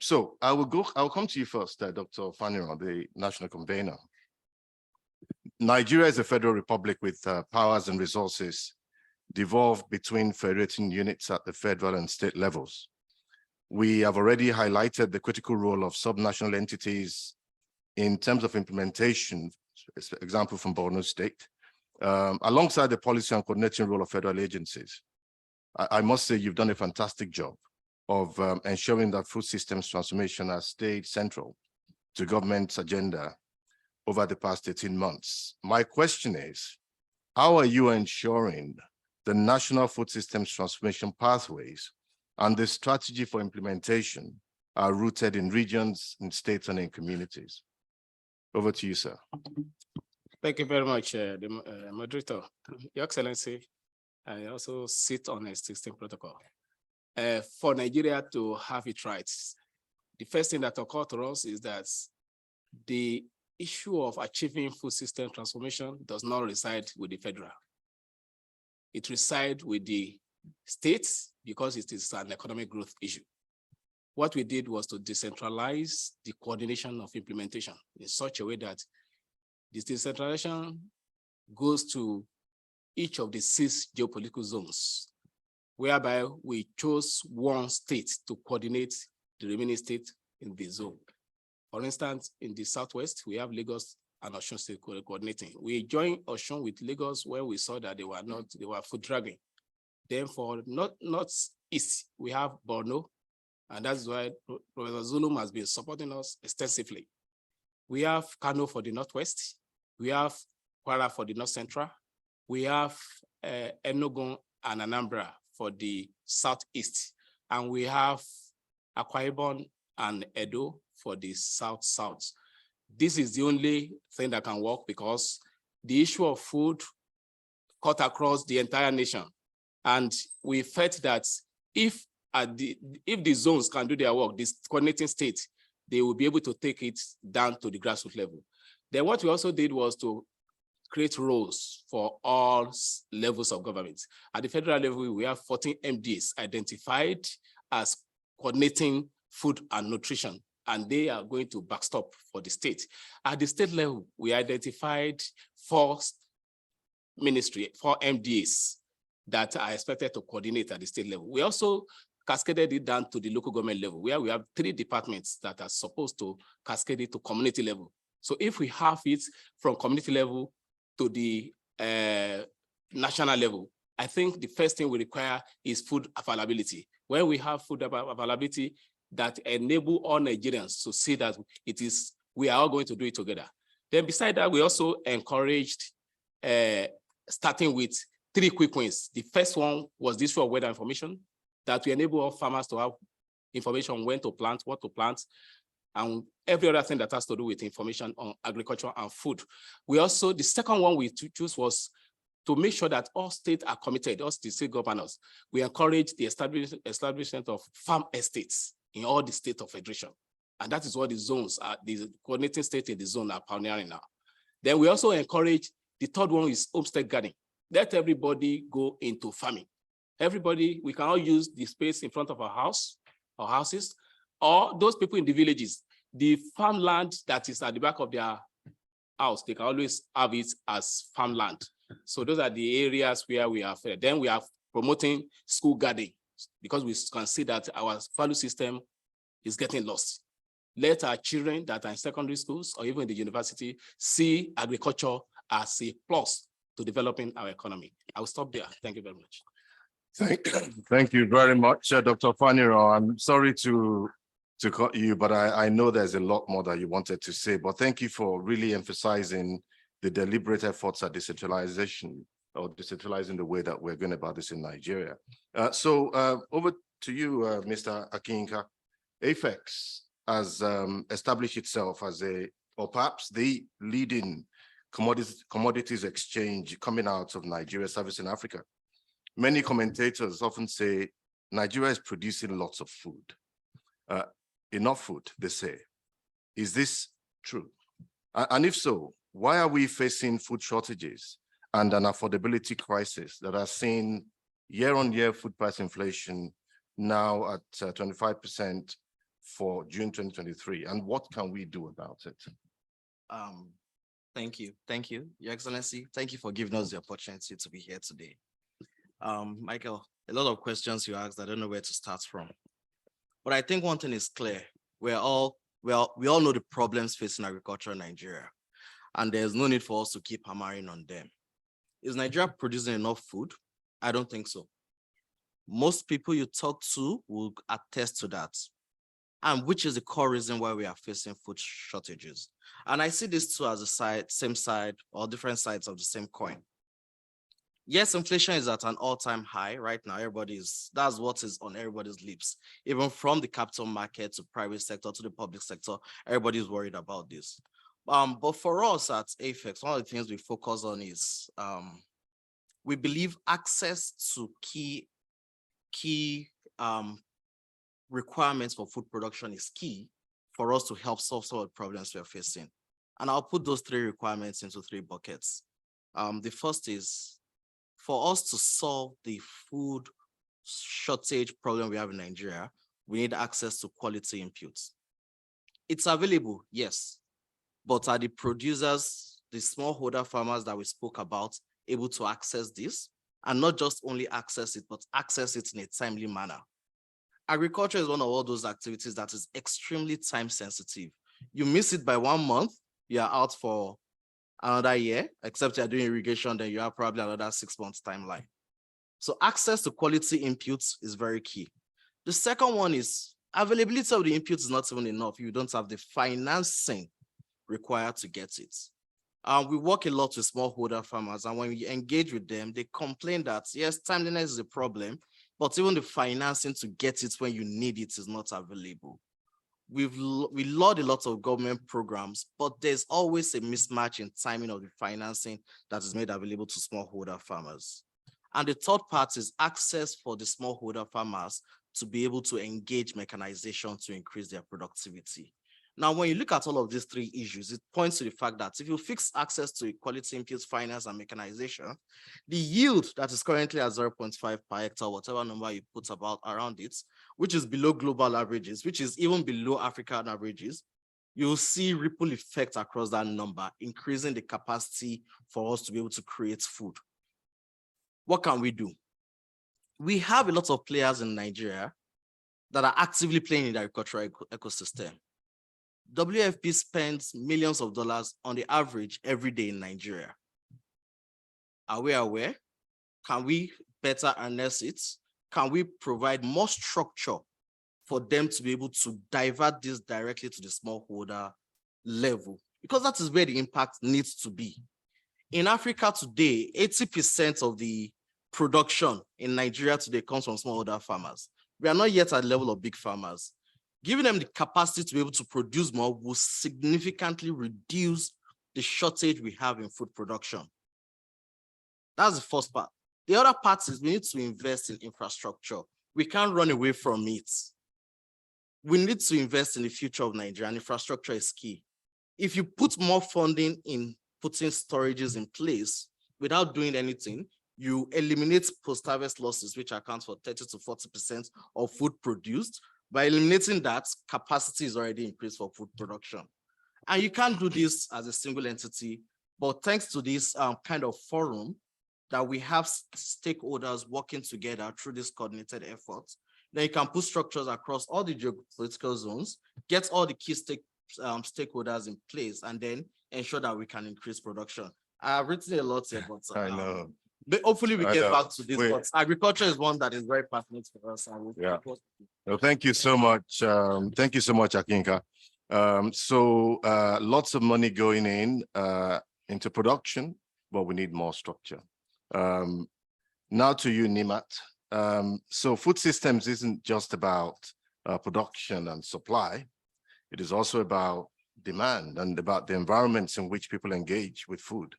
So I'll come to you first, Dr. Faniro, the national convener. Nigeria is a federal republic with powers and resources devolved between federating units at the federal and state levels. We have already highlighted the critical role of subnational entities in terms of implementation, example from Borno State, alongside the policy and coordinating role of federal agencies. I must say you've done a fantastic job of ensuring that food systems transformation has stayed central to government's agenda over the past 18 months. My question is, how are you ensuring the national food systems transformation pathways and the strategy for implementation are rooted in regions, in states, and in communities? Over to you, sir. Thank you very much, the moderator. Your Excellency, I also sit on a 16 protocol. For Nigeria to have it right, the first thing that occurred to us is that the issue of achieving food system transformation does not reside with the federal. It resides with the states because it is an economic growth issue. What we did was to decentralize the coordination of implementation in such a way that this decentralization goes to each of the 6 geopolitical zones, whereby we chose one state to coordinate the remaining states in the zone. For instance, in the Southwest, we have Lagos and Osun State coordinating. We joined Osun with Lagos when we saw that they were food dragging. Then for Northeast, we have Borno, and that's why Professor Zulum has been supporting us extensively. We have Kano for the Northwest, we have Kwara for the North Central, we have Enugu and Anambra for the Southeast, and we have Akwa Ibom and Edo for the South-South. This is the only thing that can work because the issue of food cut across the entire nation. And we felt that if the zones can do their work, this coordinating state, they will be able to take it down to the grassroots level. Then what we also did was to create roles for all levels of government. At the federal level, we have 14 MDs identified as coordinating food and nutrition, and they are going to backstop for the state. At the state level, we identified 4 MDAs that are expected to coordinate at the state level. We also cascaded it down to the local government level, where we have 3 departments that are supposed to cascade it to community level. So if we have it from community level to the national level, I think the first thing we require is food availability. When we have food availability that enable all Nigerians to see that we are all going to do it together. Then beside that, we also encouraged starting with 3 quick wins. The first one was this for weather information, that we enable all farmers to have information when to plant, what to plant, and every other thing that has to do with information on agriculture and food. We also, the second one we choose was to make sure that all states are committed, all the state governors. We encourage the establishment of farm estates in all the states of federation. And that is what the zones are, the coordinating states in the zone are pioneering now. Then we also encourage, the third one is homestead gardening. Let everybody go into farming. Everybody, we can all use the space in front of our house or houses, or those people in the villages, the farmland that is at the back of their house, they can always have it as farmland. So those are the areas where we are. Then we are promoting school gardening because we can see that our value system is getting lost. Let our children that are in secondary schools or even the university see agriculture as a plus to developing our economy. I will stop there. Thank you very much. Thank you very much, Dr. Faniro. I'm sorry to cut you, but I know there's a lot more that you wanted to say, but thank you for really emphasizing the deliberate efforts at decentralization or decentralizing the way that we're going about this in Nigeria. So over to you, Mr. Akinka. AFEX has established itself as or perhaps the leading commodities exchange coming out of Nigeria, servicing Africa. Many commentators often say Nigeria is producing lots of food. Enough food, they say. Is this true? And if so, Why are we facing food shortages and an affordability crisis that are seeing year-on-year food price inflation now at 25% for June 2023? And what can we do about it? Thank you, Your Excellency. Thank you for giving us the opportunity to be here today. Michael, a lot of questions you asked, I don't know where to start from. But I think one thing is clear. We all know the problems facing agriculture in Nigeria, and there's no need for us to keep hammering on them. Is Nigeria producing enough food? I don't think so. Most people you talk to will attest to that, and which is the core reason why we are facing food shortages. And I see this too as a same side or different sides of the same coin. Yes, inflation is at an all-time high right now. That's what is on everybody's lips. Even from the capital market to private sector to the public sector, everybody's worried about this. But for us at AFEX, one of the things we focus on is we believe access to key requirements for food production is key for us to help solve some of the problems we are facing. And I'll put those 3 requirements into 3 buckets. The first is for us to solve the food shortage problem we have in Nigeria, we need access to quality inputs. It's available, yes, but are the producers, the smallholder farmers that we spoke about, able to access this? And not just only access it, but access it in a timely manner. Agriculture is one of all those activities that is extremely time sensitive. You miss it by 1 month, you are out for another year, except you're doing irrigation, then you have probably another 6 months timeline. So access to quality inputs is very key. The second one is availability of the inputs is not even enough. You don't have the financing required to get it. We work a lot with smallholder farmers, and when we engage with them, they complain that yes, timeliness is a problem, but even the financing to get it when you need it is not available. We laud a lot of government programs, but there's always a mismatch in timing of the financing that is made available to smallholder farmers. And the third part is access for the smallholder farmers to be able to engage mechanization to increase their productivity. Now, when you look at all of these 3 issues, it points to the fact that if you fix access to quality inputs, finance, and mechanization, the yield that is currently at 0.5 per hectare, whatever number you put about around it, which is below global averages, which is even below African averages, you'll see ripple effect across that number, increasing the capacity for us to be able to create food. What can we do? We have a lot of players in Nigeria that are actively playing in the agricultural ecosystem. WFP spends millions of dollars on the average every day in Nigeria. Are we aware? Can we better harness it? Can we provide more structure for them to be able to divert this directly to the smallholder level? Because that is where the impact needs to be. In Africa today, 80% of the production in Nigeria today comes from smallholder farmers. We are not yet at the level of big farmers. Giving them the capacity to be able to produce more will significantly reduce the shortage we have in food production. That's the first part. The other part is we need to invest in infrastructure. We can't run away from it. We need to invest in the future of Nigeria, and infrastructure is key. If you put more funding in putting storages in place without doing anything, you eliminate post-harvest losses, which account for 30 to 40% of food produced. By eliminating that, capacity is already increased for food production. And you can't do this as a single entity, but thanks to this kind of forum that we have stakeholders working together through this coordinated effort, then you can put structures across all the geopolitical zones, get all the key stakeholders in place, and then ensure that we can increase production. I've written a lot here, but I know. But hopefully we get back to this. But agriculture is one that is very passionate for us. Yeah. Well, thank you so much. Thank you so much, Akinka. Lots of money going in into production, but we need more structure. Now to you, Nimat. So food systems isn't just about production and supply. It is also about demand and about the environments in which people engage with food.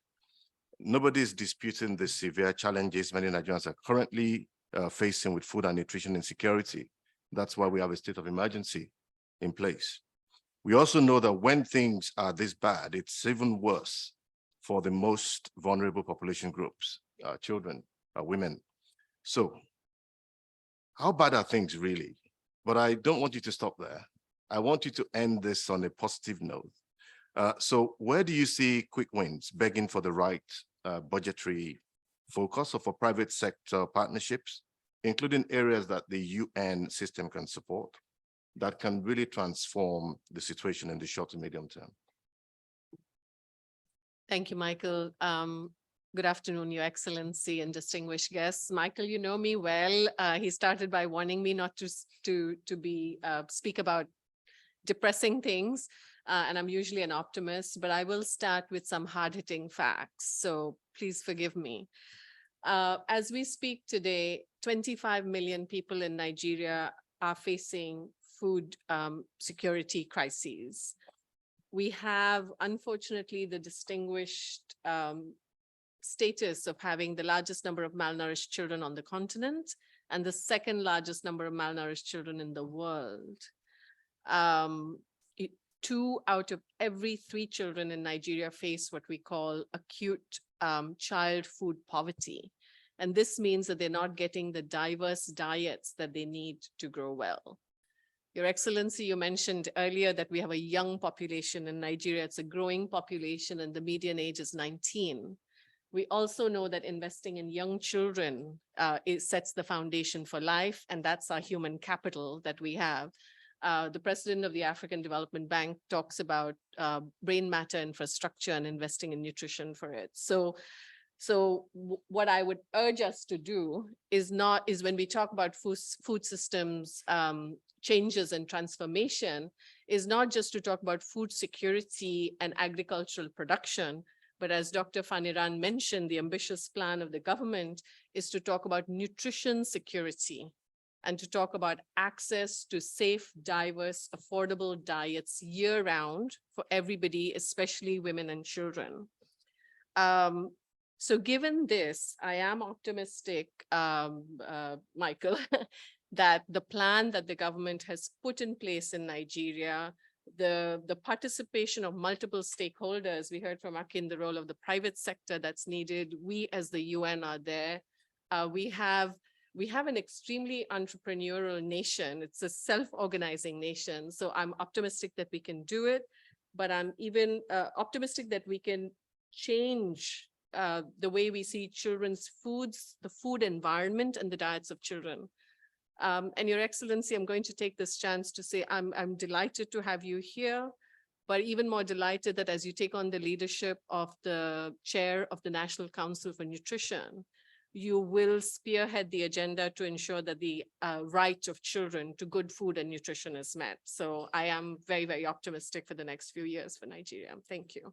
Nobody is disputing the severe challenges many Nigerians are currently facing with food and nutrition insecurity. That's why we have a state of emergency in place. We also know that when things are this bad, it's even worse for the most vulnerable population groups, children, women. So how bad are things really? But I don't want you to stop there. I want you to end this on a positive note. So where do you see quick wins begging for the right budgetary focus or for private sector partnerships, including areas that the UN system can support, that can really transform the situation in the short to medium term? Thank you, Michael. Good afternoon, Your Excellency and distinguished guests. Michael, you know me well. He started by warning me not to speak about depressing things, and I'm usually an optimist, but I will start with some hard-hitting facts, so please forgive me. As we speak today, 25 million people in Nigeria are facing food security crises. We have, unfortunately, the distinguished status of having the largest number of malnourished children on the continent and the second largest number of malnourished children in the world. 2 out of every 3 children in Nigeria face what we call acute child food poverty. And this means that they're not getting the diverse diets that they need to grow well. Your Excellency, you mentioned earlier that we have a young population in Nigeria. It's a growing population and the median age is 19. We also know that investing in young children sets the foundation for life, and that's our human capital that we have. The president of the African Development Bank talks about brain matter infrastructure and investing in nutrition for it. So what I would urge us to do is when we talk about food systems changes and transformation, is not just to talk about food security and agricultural production, but as Dr. Faniran mentioned, the ambitious plan of the government is to talk about nutrition security and to talk about access to safe, diverse, affordable diets year-round for everybody, especially women and children. So given this, I am optimistic, Michael, that the plan that the government has put in place in Nigeria, the participation of multiple stakeholders, we heard from Akin the role of the private sector that's needed. We as the UN are there. We have an extremely entrepreneurial nation. It's a self-organizing nation. So I'm optimistic that we can do it, but I'm even optimistic that we can change the way we see children's foods, the food environment and the diets of children. And Your Excellency, I'm going to take this chance to say I'm delighted to have you here, but even more delighted that as you take on the leadership of the chair of the National Council for Nutrition, you will spearhead the agenda to ensure that the right of children to good food and nutrition is met. So I am very, very optimistic for the next few years for Nigeria. Thank you.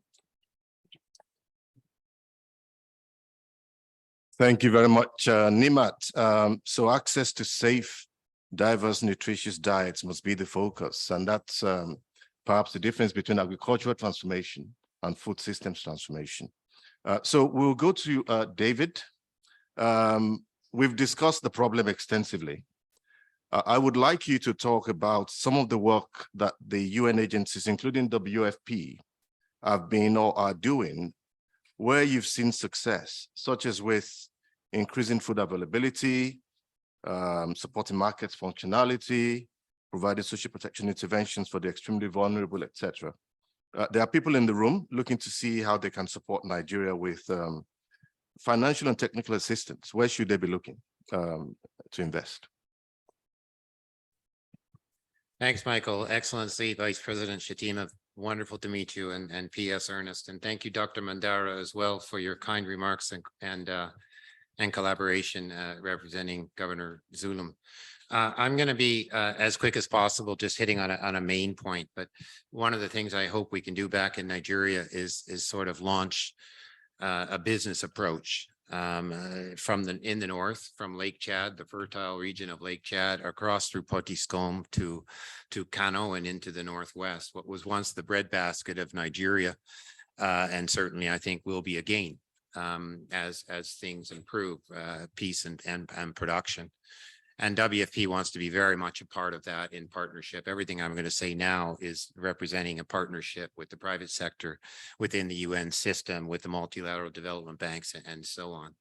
Thank you very much, Nimat. So access to safe, diverse, nutritious diets must be the focus. And that's perhaps the difference between agricultural transformation and food systems transformation. So we'll go to David. We've discussed the problem extensively. I would like you to talk about some of the work that the UN agencies, including WFP, have been or are doing, where you've seen success, such as with increasing food availability, supporting markets functionality, providing social protection interventions for the extremely vulnerable, etc. There are people in the room looking to see how they can support Nigeria with financial and technical assistance. Where should they be looking to invest? Thanks, Michael. Excellency, Vice President Shatima, wonderful to meet you, and PS Ernest. And thank you, Dr. Mandara, as well, for your kind remarks and collaboration representing Governor Zulum. I'm going to be as quick as possible, just hitting on a main point. But one of the things I hope we can do back in Nigeria is sort of launch a business approach in the north, from Lake Chad, the fertile region of Lake Chad, across through Potiskum to Kano and into the northwest, what was once the breadbasket of Nigeria, and certainly I think will be again as things improve, peace and production. And WFP wants to be very much a part of that in partnership. Everything I'm going to say now is representing a partnership with the private sector within the UN system, with the multilateral development banks and so on.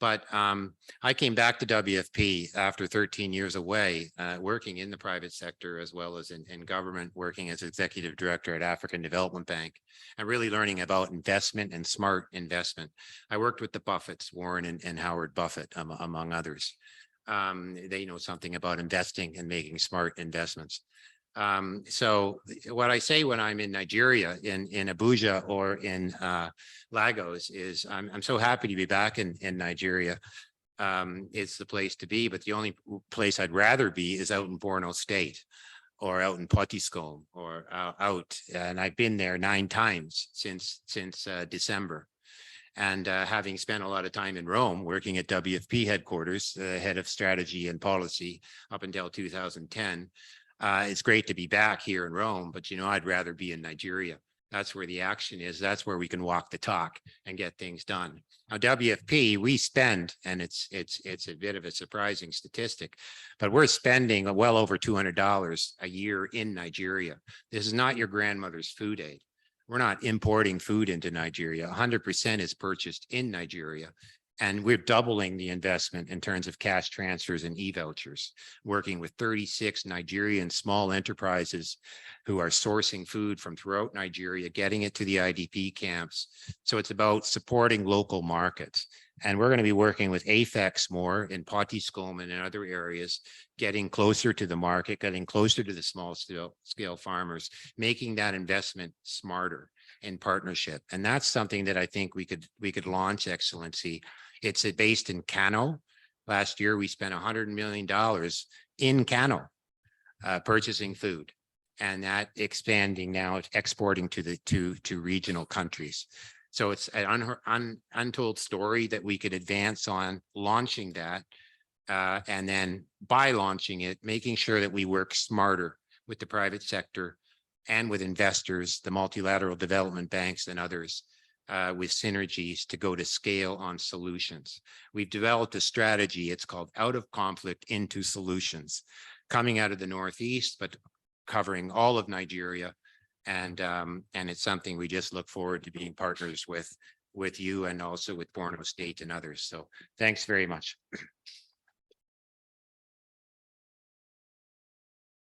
But I came back to WFP after 13 years away, working in the private sector as well as in government, working as executive director at African Development Bank, and really learning about investment and smart investment. I worked with the Buffetts, Warren and Howard Buffett, among others. They know something about investing and making smart investments. So what I say when I'm in Nigeria, in Abuja or in Lagos is I'm so happy to be back in Nigeria. It's the place to be, but the only place I'd rather be is out in Borno State or out in Potiskum or out. And I've been there 9 times since December. And having spent a lot of time in Rome working at WFP headquarters, head of strategy and policy up until 2010, it's great to be back here in Rome, but I'd rather be in Nigeria. That's where the action is. That's where we can walk the talk and get things done. Now, WFP, we spend, and it's a bit of a surprising statistic, but we're spending well over $200 a year in Nigeria. This is not your grandmother's food aid. We're not importing food into Nigeria. 100% is purchased in Nigeria. And we're doubling the investment in terms of cash transfers and e-vouchers, working with 36 Nigerian small enterprises who are sourcing food from throughout Nigeria, getting it to the IDP camps. So it's about supporting local markets. And we're going to be working with AFEX more in Potiskum and in other areas, getting closer to the market, getting closer to the small scale farmers, making that investment smarter in partnership. And that's something that I think we could launch, Excellency. It's based in Kano. Last year, we spent $100 million in Kano purchasing food, and that expanding now, exporting to regional countries. So it's an untold story that we could advance on launching that, and then by launching it, making sure that we work smarter with the private sector and with investors, the multilateral development banks and others, with synergies to go to scale on solutions. We've developed a strategy. It's called Out of Conflict into Solutions, coming out of the Northeast, but covering all of Nigeria. And it's something we just look forward to being partners with you and also with Borno State and others. So thanks very much.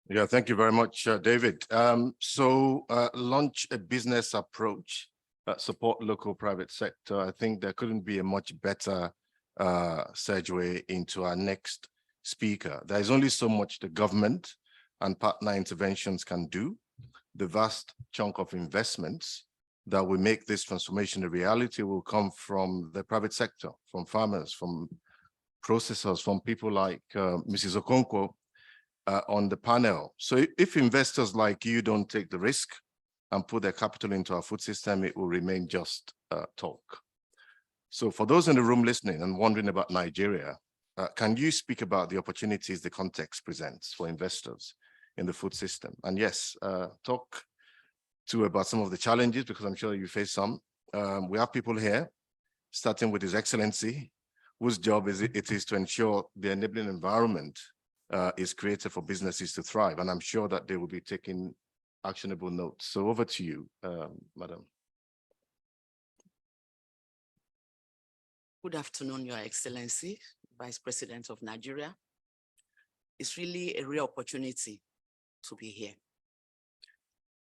Yeah, thank you very much, David. Launch a business approach, support local private sector. I think there couldn't be a much better segue into our next speaker. There is only so much the government and partner interventions can do. The vast chunk of investments that will make this transformation a reality will come from the private sector, from farmers, from processors, from people like Mrs. Okonkwo on the panel. So if investors like you don't take the risk and put their capital into our food system, it will remain just talk. So for those in the room listening and wondering about Nigeria, can you speak about the opportunities the context presents for investors in the food system? And yes, talk too about some of the challenges, because I'm sure you face some. We have people here, starting with His Excellency, whose job it is to ensure the enabling environment is created for businesses to thrive. And I'm sure that they will be taking actionable notes. So over to you, Madam. Good afternoon, Your Excellency, Vice President of Nigeria. It's really a real opportunity to be here.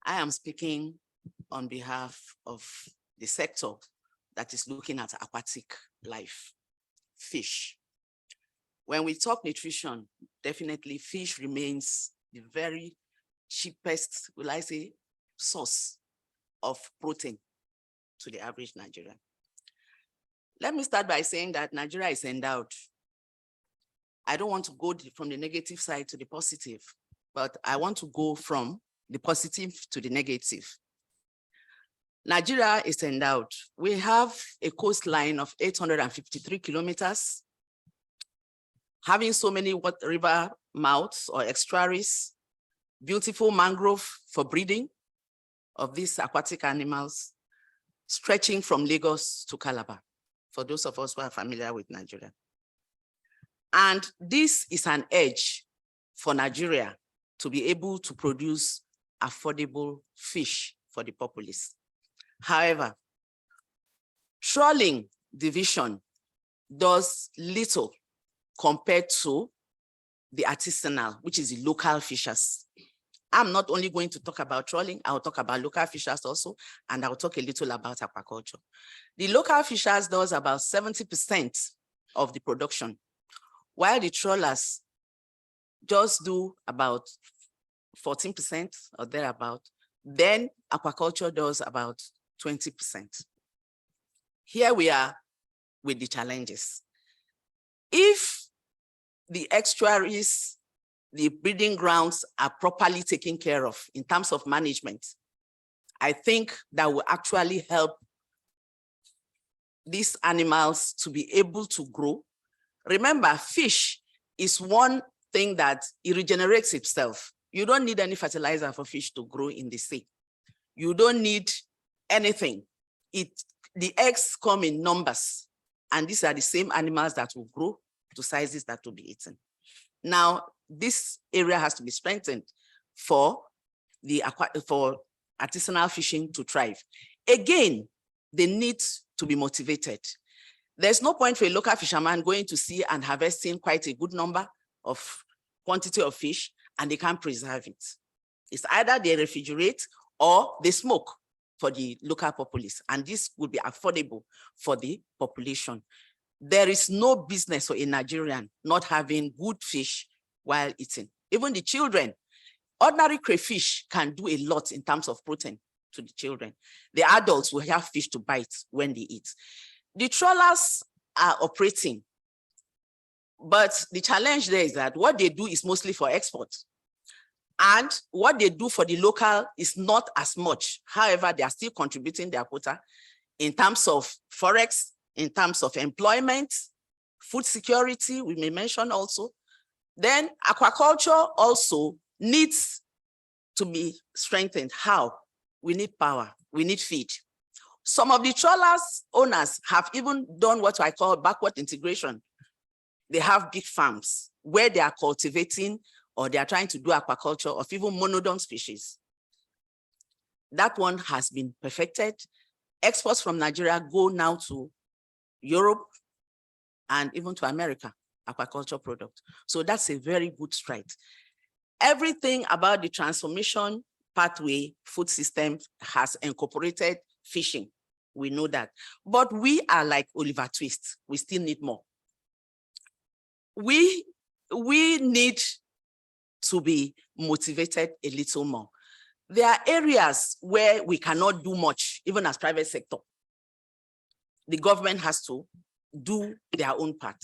I am speaking on behalf of the sector that is looking at aquatic life, fish. When we talk nutrition, definitely fish remains the very cheapest, will I say, source of protein to the average Nigerian. Let me start by saying that Nigeria is endowed. I don't want to go from the negative side to the positive, but I want to go from the positive to the negative. Nigeria is endowed. We have a coastline of 853 kilometers, having so many river mouths or estuaries, beautiful mangrove for breeding of these aquatic animals, stretching from Lagos to Calabar, for those of us who are familiar with Nigeria. And this is an edge for Nigeria to be able to produce affordable fish for the populace. However, trawling division does little compared to the artisanal, which is the local fishers. I'm not only going to talk about trawling, I'll talk about local fishers also, and I'll talk a little about aquaculture. The local fishers does about 70% of the production, while the trawlers just do about 14% or thereabout. Then aquaculture does about 20%. Here we are with the challenges. If the estuaries, the breeding grounds are properly taken care of in terms of management, I think that will actually help these animals to be able to grow. Remember, fish is one thing that it regenerates itself. You don't need any fertilizer for fish to grow in the sea. You don't need anything. The eggs come in numbers, and these are the same animals that will grow to sizes that will be eaten. Now, this area has to be strengthened for artisanal fishing to thrive. Again, they need to be motivated. There's no point for a local fisherman going to sea and harvesting quite a good number of quantity of fish and they can't preserve it. It's either they refrigerate or they smoke for the local populace, and this would be affordable for the population. There is no business for a Nigerian not having good fish while eating. Even the children, ordinary crayfish can do a lot in terms of protein to the children. The adults will have fish to bite when they eat. The trawlers are operating, but the challenge there is that what they do is mostly for export. And what they do for the local is not as much. However, they are still contributing their quota in terms of forex, in terms of employment, food security, we may mention also. Then aquaculture also needs to be strengthened. How? We need power, we need feed. Some of the trawlers owners have even done what I call backward integration. They have big farms where they are cultivating or they are trying to do aquaculture of even monodon species. That one has been perfected. Exports from Nigeria go now to Europe and even to America, aquaculture product. So that's a very good stride. Everything about the transformation pathway food system has incorporated fishing. We know that. But we are like Oliver Twist. We still need more. We need to be motivated a little more. There are areas where we cannot do much, even as private sector. The government has to do their own part.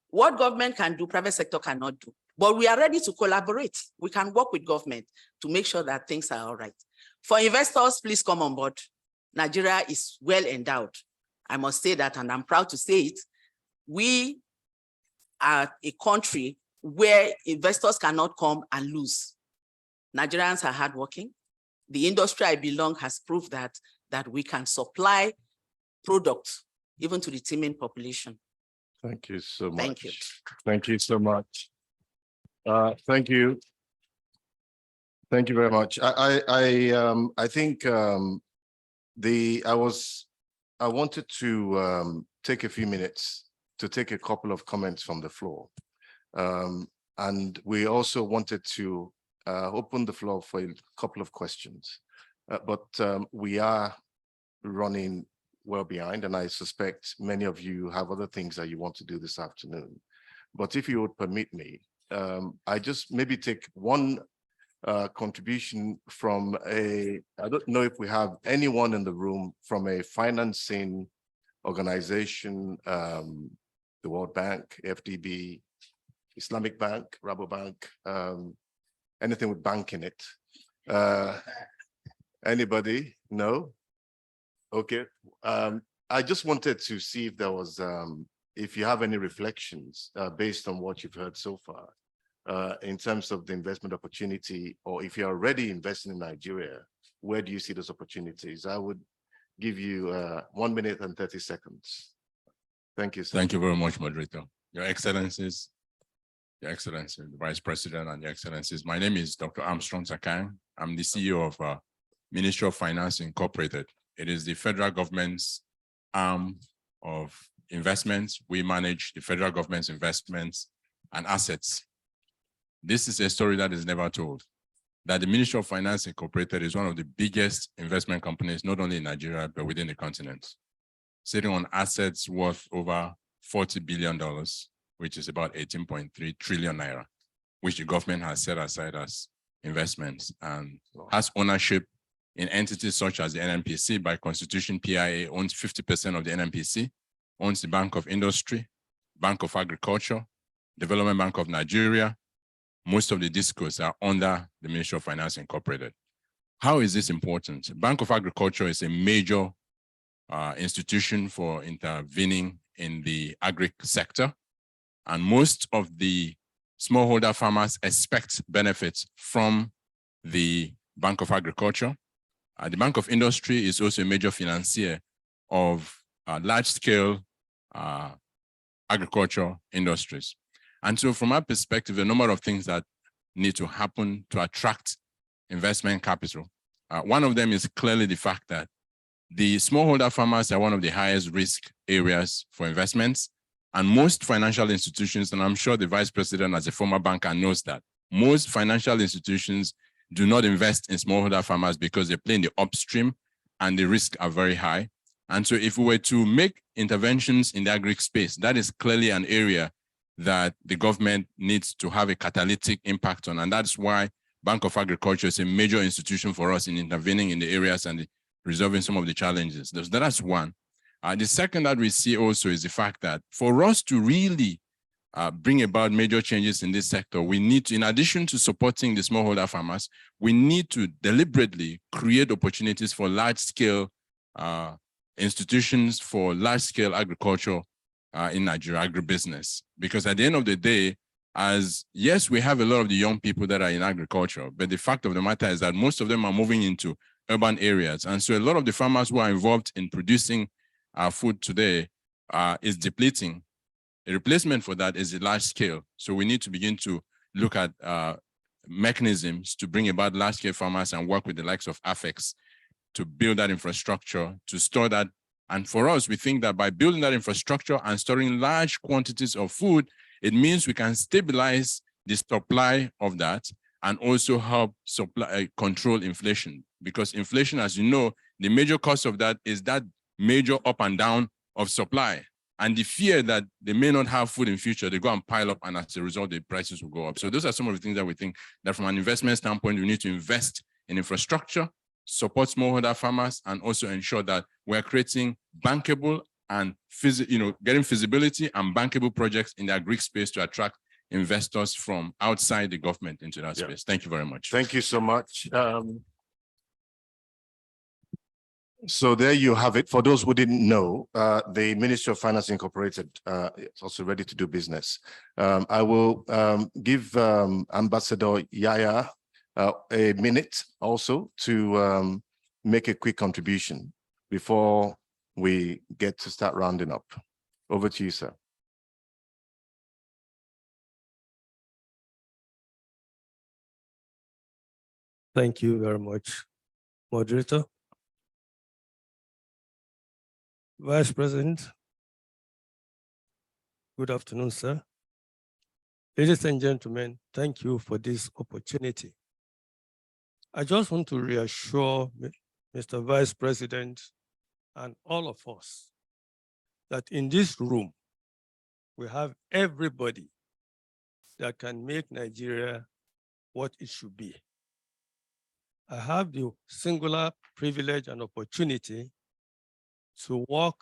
What government can do, private sector cannot do. But we are ready to collaborate. We can work with government to make sure that things are all right. For investors, please come on board. Nigeria is well endowed. I must say that, and I'm proud to say it. We are a country where investors cannot come and lose. Nigerians are hardworking. The industry I belong has proved that we can supply products even to the teeming population. Thank you so much. Thank you. Thank you so much. Thank you. Thank you very much. I think I wanted to take a few minutes to take a couple of comments from the floor. And we also wanted to open the floor for a couple of questions. But we are running well behind, and I suspect many of you have other things that you want to do this afternoon. But if you would permit me, I just maybe take one contribution from I don't know if we have anyone in the room from a financing organization, the World Bank, FDB, Islamic Bank, Rabobank, anything with bank in it. Anybody? No? Okay. I just wanted to see if there was, if you have any reflections based on what you've heard so far in terms of the investment opportunity, or if you're already investing in Nigeria, where do you see those opportunities? I would give you 1 minute and 30 seconds. Thank you, sir. Thank you very much, moderator. Your Excellencies, Your Excellency, the Vice President and Your Excellencies. My name is Dr. Armstrong Sakang. I'm the CEO of Ministry of Finance Incorporated. It is the federal government's arm of investments. We manage the federal government's investments and assets. This is a story that is never told, that the Ministry of Finance Incorporated is one of the biggest investment companies, not only in Nigeria, but within the continent, sitting on assets worth over $40 billion, which is about 18.3 trillion naira, which the government has set aside as investments, and has ownership in entities such as the NNPC. By constitution, PIA owns 50% of the NNPC, owns the Bank of Industry, Bank of Agriculture, Development Bank of Nigeria. Most of the discos are under the Ministry of Finance Incorporated. How is this important? Bank of Agriculture is a major institution for intervening in the agri sector, and most of the smallholder farmers expect benefits from the Bank of Agriculture. The Bank of Industry is also a major financier of large-scale agriculture industries. And so from our perspective, a number of things that need to happen to attract investment capital. One of them is clearly the fact that the smallholder farmers are one of the highest risk areas for investments. And most financial institutions, and I'm sure the Vice President as a former banker knows that, most financial institutions do not invest in smallholder farmers because they play in the upstream and the risks are very high. And so if we were to make interventions in the agri space, that is clearly an area that the government needs to have a catalytic impact on. And that's why Bank of Agriculture is a major institution for us in intervening in the areas and resolving some of the challenges. That's one. The second that we see also is the fact that for us to really bring about major changes in this sector, we need to, in addition to supporting the smallholder farmers, we need to deliberately create opportunities for large-scale institutions for large-scale agriculture in Nigeria, agribusiness. Because at the end of the day, yes, we have a lot of the young people that are in agriculture, but the fact of the matter is that most of them are moving into urban areas. And so a lot of the farmers who are involved in producing food today is depleting. A replacement for that is a large scale. So we need to begin to look at mechanisms to bring about large scale farmers and work with the likes of AFEX to build that infrastructure, to store that. And for us, we think that by building that infrastructure and storing large quantities of food, it means we can stabilize the supply of that and also help control inflation. Because inflation, as you know, the major cause of that is that major up and down of supply. And the fear that they may not have food in future, they go and pile up, and as a result, the prices will go up. So those are some of the things that we think that from an investment standpoint, we need to invest in infrastructure, support smallholder farmers, and also ensure that we're creating bankable and getting feasibility and bankable projects in the agri space to attract investors from outside the government into that space. Thank you very much. Thank you so much. So there you have it. For those who didn't know, the Ministry of Finance Incorporated is also ready to do business. I will give Ambassador Yaya a minute also to make a quick contribution before we get to start rounding up. Over to you, sir. Thank you very much, moderator. Vice President, good afternoon, sir. Ladies and gentlemen, thank you for this opportunity. I just want to reassure Mr. Vice President and all of us that in this room, we have everybody that can make Nigeria what it should be. I have the singular privilege and opportunity to work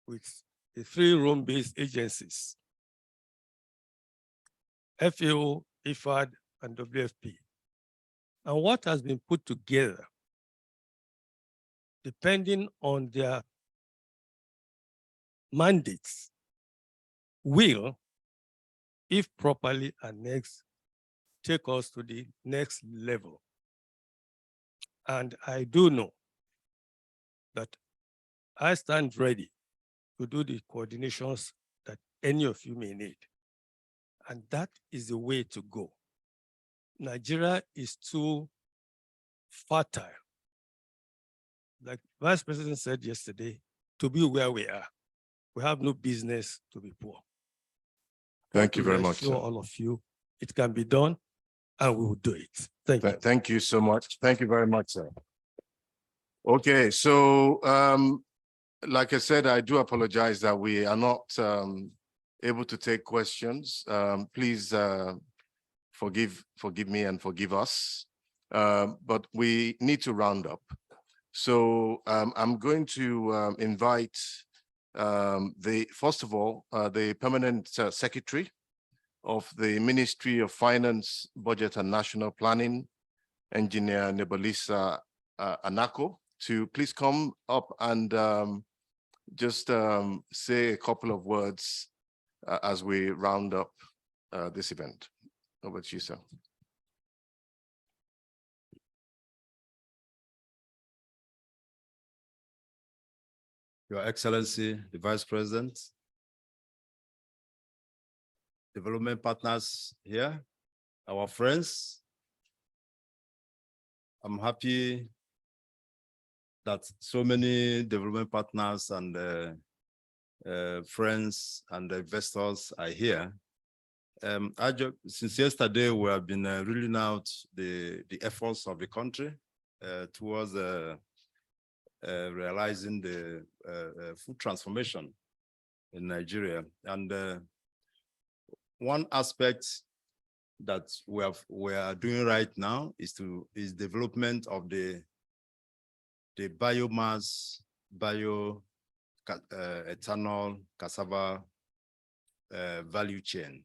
with the 3 Rome-based agencies, FAO, IFAD, and WFP. And what has been put together, depending on their mandates, will, if properly annexed, take us to the next level. And I do know that I stand ready to do the coordinations that any of you may need. And that is the way to go. Nigeria is too fertile, like Vice President said yesterday, to be where we are. We have no business to be poor. Thank you very much, sir. All of you, it can be done, and we will do it. Thank you. Thank you so much. Thank you very much, sir. Okay, so like I said, I do apologize that we are not able to take questions. Please forgive me and forgive us, but we need to round up. So I'm going to invite first of all, the permanent secretary of the Ministry of Finance, Budget and National Planning, Engineer Nebulisa Anako, to please come up and just say a couple of words as we round up this event. Over to you, sir. Your Excellency, the Vice President, development partners here, our friends. I'm happy that so many development partners and friends and investors are here. Since yesterday, we have been reeling out the efforts of the country towards realizing the food transformation in Nigeria. And one aspect that we are doing right now is development of the biomass, ethanol, cassava value chain.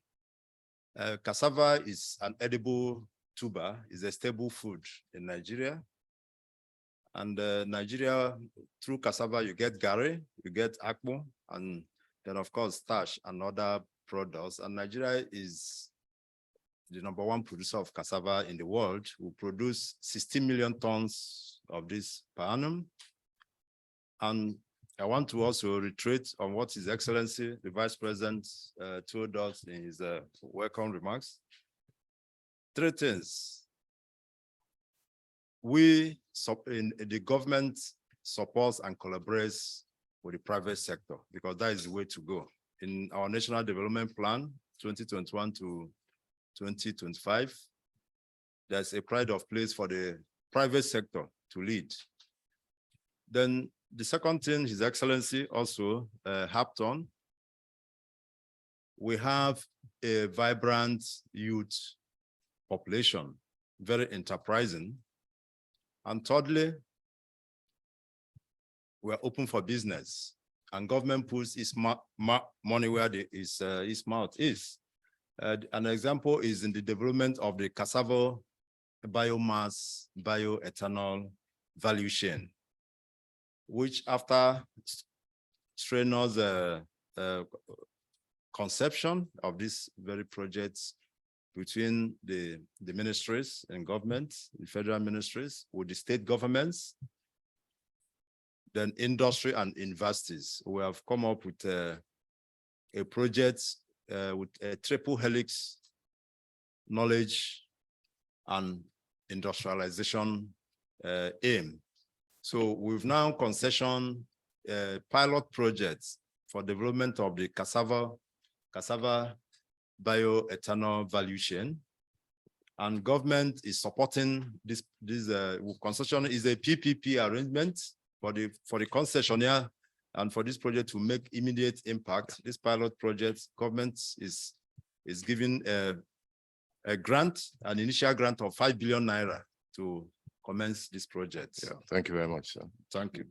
Cassava is an edible tuber, is a staple food in Nigeria. And Nigeria, through cassava, you get gari, you get akpu, and then of course starch and other products. And Nigeria is the #1 producer of cassava in the world. We produce 60 million tons of this per annum. And I want to also reiterate on what His Excellency, the Vice President, told us in his welcome remarks. 3 things. The government supports and collaborates with the private sector because that is the way to go. In our National Development Plan, 2021 to 2025, there's a pride of place for the private sector to lead. Then the second thing His Excellency also harped on, we have a vibrant youth population, very enterprising. And thirdly, we're open for business, and government puts its money where its mouth is. An example is in the development of the cassava biomass, bioethanol value chain, which after strenuous conception of these very projects between the ministries and government, the federal ministries, with the state governments, then industry and universities. We have come up with a project with a triple helix knowledge and industrialization aim. So we've now concessioned pilot projects for development of the cassava bioethanol value chain, and government is supporting this concession is a PPP arrangement for the concessionaire, and for this project to make immediate impact. This pilot project, government is giving a grant, an initial grant of 5 billion naira to commence this project. Yeah, thank you very much, sir. Thank you.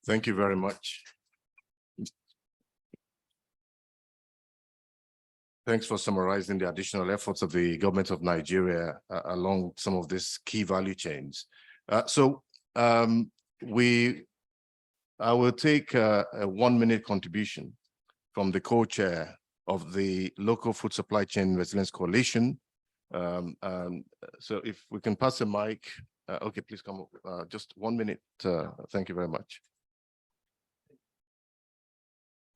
Thank you very much. Thanks for summarizing the additional efforts of the government of Nigeria along some of these key value chains. I will take a 1-minute contribution from the co-chair of the Local Food Supply Chain Resilience Coalition. So if we can pass the mic, okay, please come up. Just 1 minute. Thank you very much.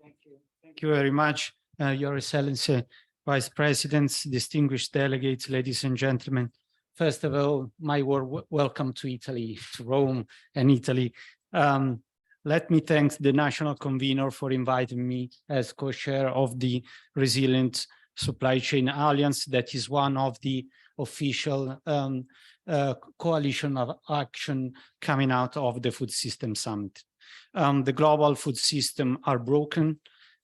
Thank you very much, Your Excellency. Vice Presidents, distinguished delegates, ladies and gentlemen. First of all, my warm welcome to Italy, to Rome and Italy. Let me thank the national convener for inviting me as co-chair of the Resilient Supply Chain Alliance, that is one of the official coalition of action coming out of the Food System Summit. The global food system are broken,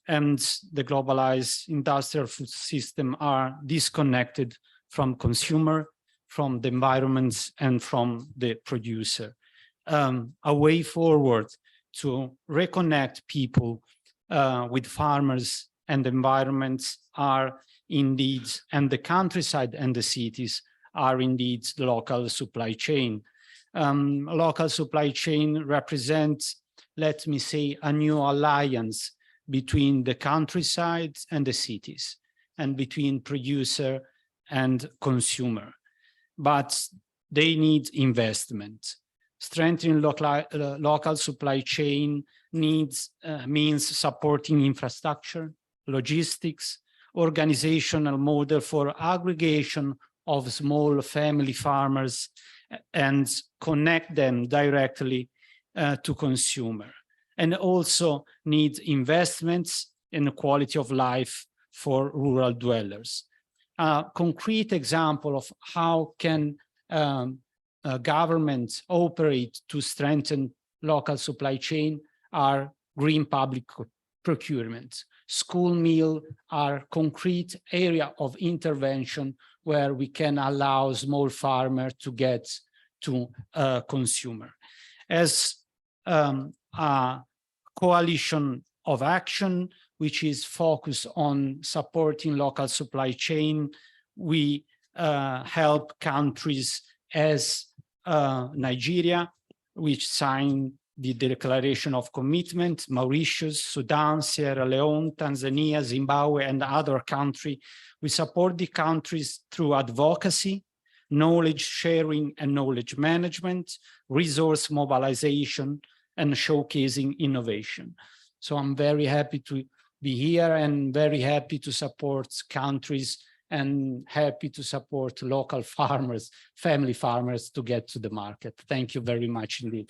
and the globalized industrial food system are disconnected from consumer, from the environment, and from the producer. A way forward to reconnect people with farmers and environments are indeed, and the countryside and the cities are indeed the local supply chain. Local supply chain represents, let me say, a new alliance between the countryside and the cities, and between producer and consumer. But they need investment. Strengthening local supply chain means supporting infrastructure, logistics, organizational model for aggregation of small family farmers, and connect them directly to consumer. And also need investments in the quality of life for rural dwellers. A concrete example of how can governments operate to strengthen local supply chain are green public procurement. School meal are concrete area of intervention where we can allow small farmer to get to consumer. As a coalition of action, which is focused on supporting local supply chain, we help countries as Nigeria, which signed the Declaration of Commitment, Mauritius, Sudan, Sierra Leone, Tanzania, Zimbabwe, and other countries. We support the countries through advocacy, knowledge sharing and knowledge management, resource mobilization, and showcasing innovation. So I'm very happy to be here and very happy to support countries and happy to support local farmers, family farmers to get to the market. Thank you very much indeed.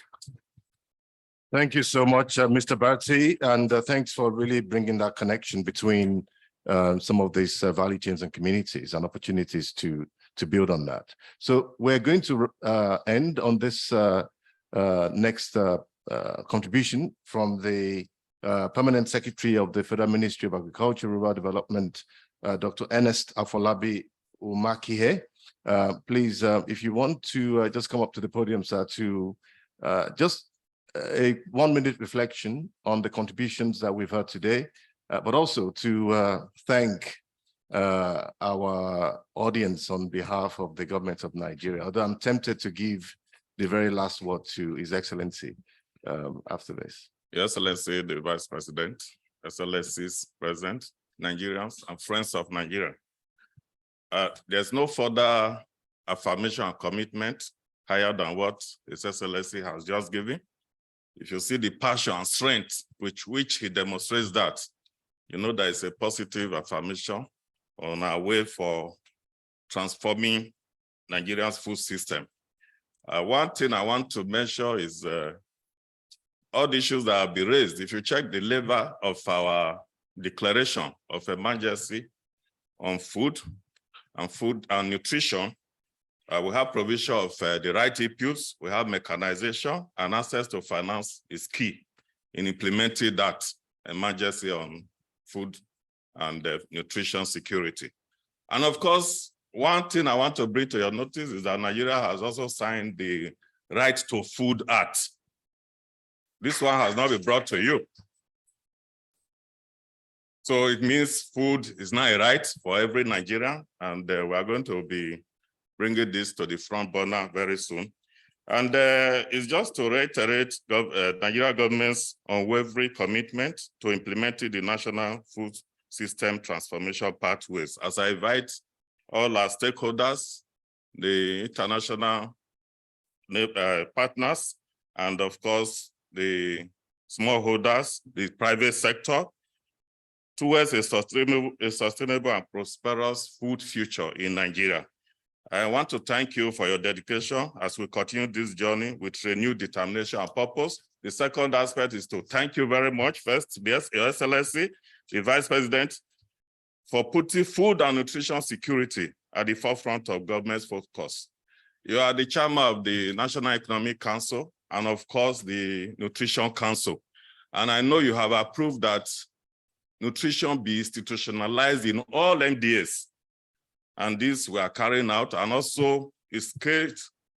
Thank you so much, Mr. Barty, and thanks for really bringing that connection between some of these value chains and communities and opportunities to build on that. So we're going to end on this next contribution from the Permanent Secretary of the Federal Ministry of Agriculture, Rural Development, Dr. Ernest Afolabi Umakihe. Please, if you want to just come up to the podium, sir, to just a 1-minute reflection on the contributions that we've heard today, but also to thank our audience on behalf of the government of Nigeria, although I'm tempted to give the very last word to His Excellency after this. Your Excellency, the Vice President, Excellencies present, Nigerians and friends of Nigeria. There's no further affirmation and commitment higher than what His Excellency has just given. If you see the passion and strength with which he demonstrates that, you know there is a positive affirmation on our way for transforming Nigeria's food system. One thing I want to mention is all the issues that have been raised. If you check the level of our declaration of emergency on food and nutrition, we have provision of the right inputs, we have mechanization, and access to finance is key in implementing that emergency on food and nutrition security. And of course, one thing I want to bring to your notice is that Nigeria has also signed the Right to Food Act. This one has not been brought to you. So it means food is now a right for every Nigerian, and we are going to be bringing this to the front burner very soon. And it's just to reiterate Nigeria government's unwavering commitment to implementing the national food system transformation pathways. As I invite all our stakeholders, the international partners, and of course, the smallholders, the private sector, towards a sustainable and prosperous food future in Nigeria. I want to thank you for your dedication as we continue this journey with renewed determination and purpose. The second aspect is to thank you very much. First, yes, Your Excellency, the Vice President, for putting food and nutrition security at the forefront of government's focus. You are the chairman of the National Economic Council and of course the Nutrition Council. And I know you have approved that nutrition be institutionalized in all MDAs. And this we are carrying out, and also is scaled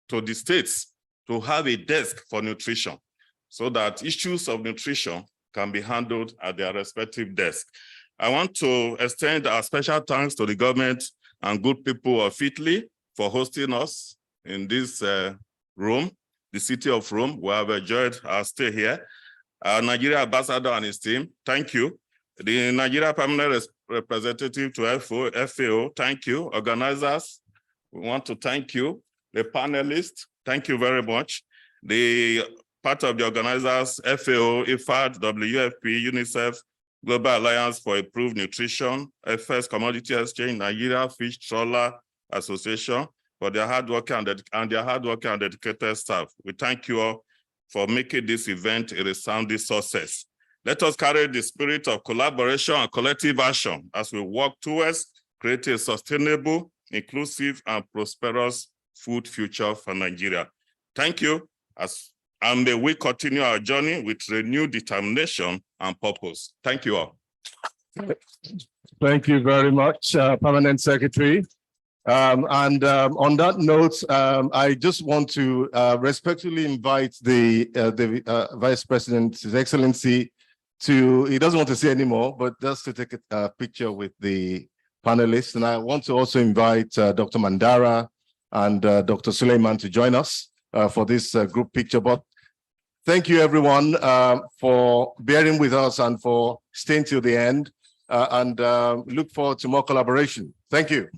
to the states to have a desk for nutrition so that issues of nutrition can be handled at their respective desk. I want to extend our special thanks to the government and good people of Italy for hosting us in this room, the city of Rome. We have enjoyed our stay here. Our Nigeria ambassador and his team, thank you. The Nigeria permanent representative to FAO, thank you. Organizers, we want to thank you. The panelists, thank you very much. The part of the organizers, FAO, IFAD, WFP, UNICEF, Global Alliance for Improved Nutrition, FS Commodity Exchange, Nigeria Fish Trawler Association, for their hard work and dedicated staff. We thank you all for making this event a resounding success. Let us carry the spirit of collaboration and collective action as we work towards creating a sustainable, inclusive, and prosperous food future for Nigeria. Thank you, and may we continue our journey with renewed determination and purpose. Thank you all. Thank you very much, Permanent Secretary. On that note, I just want to respectfully invite the Vice President, His Excellency, he doesn't want to say anymore, but just to take a picture with the panelists. And I want to also invite Dr. Mandara and Dr. Suleiman to join us for this group picture. But thank you, everyone, for bearing with us and for staying till the end, and look forward to more collaboration. Thank you.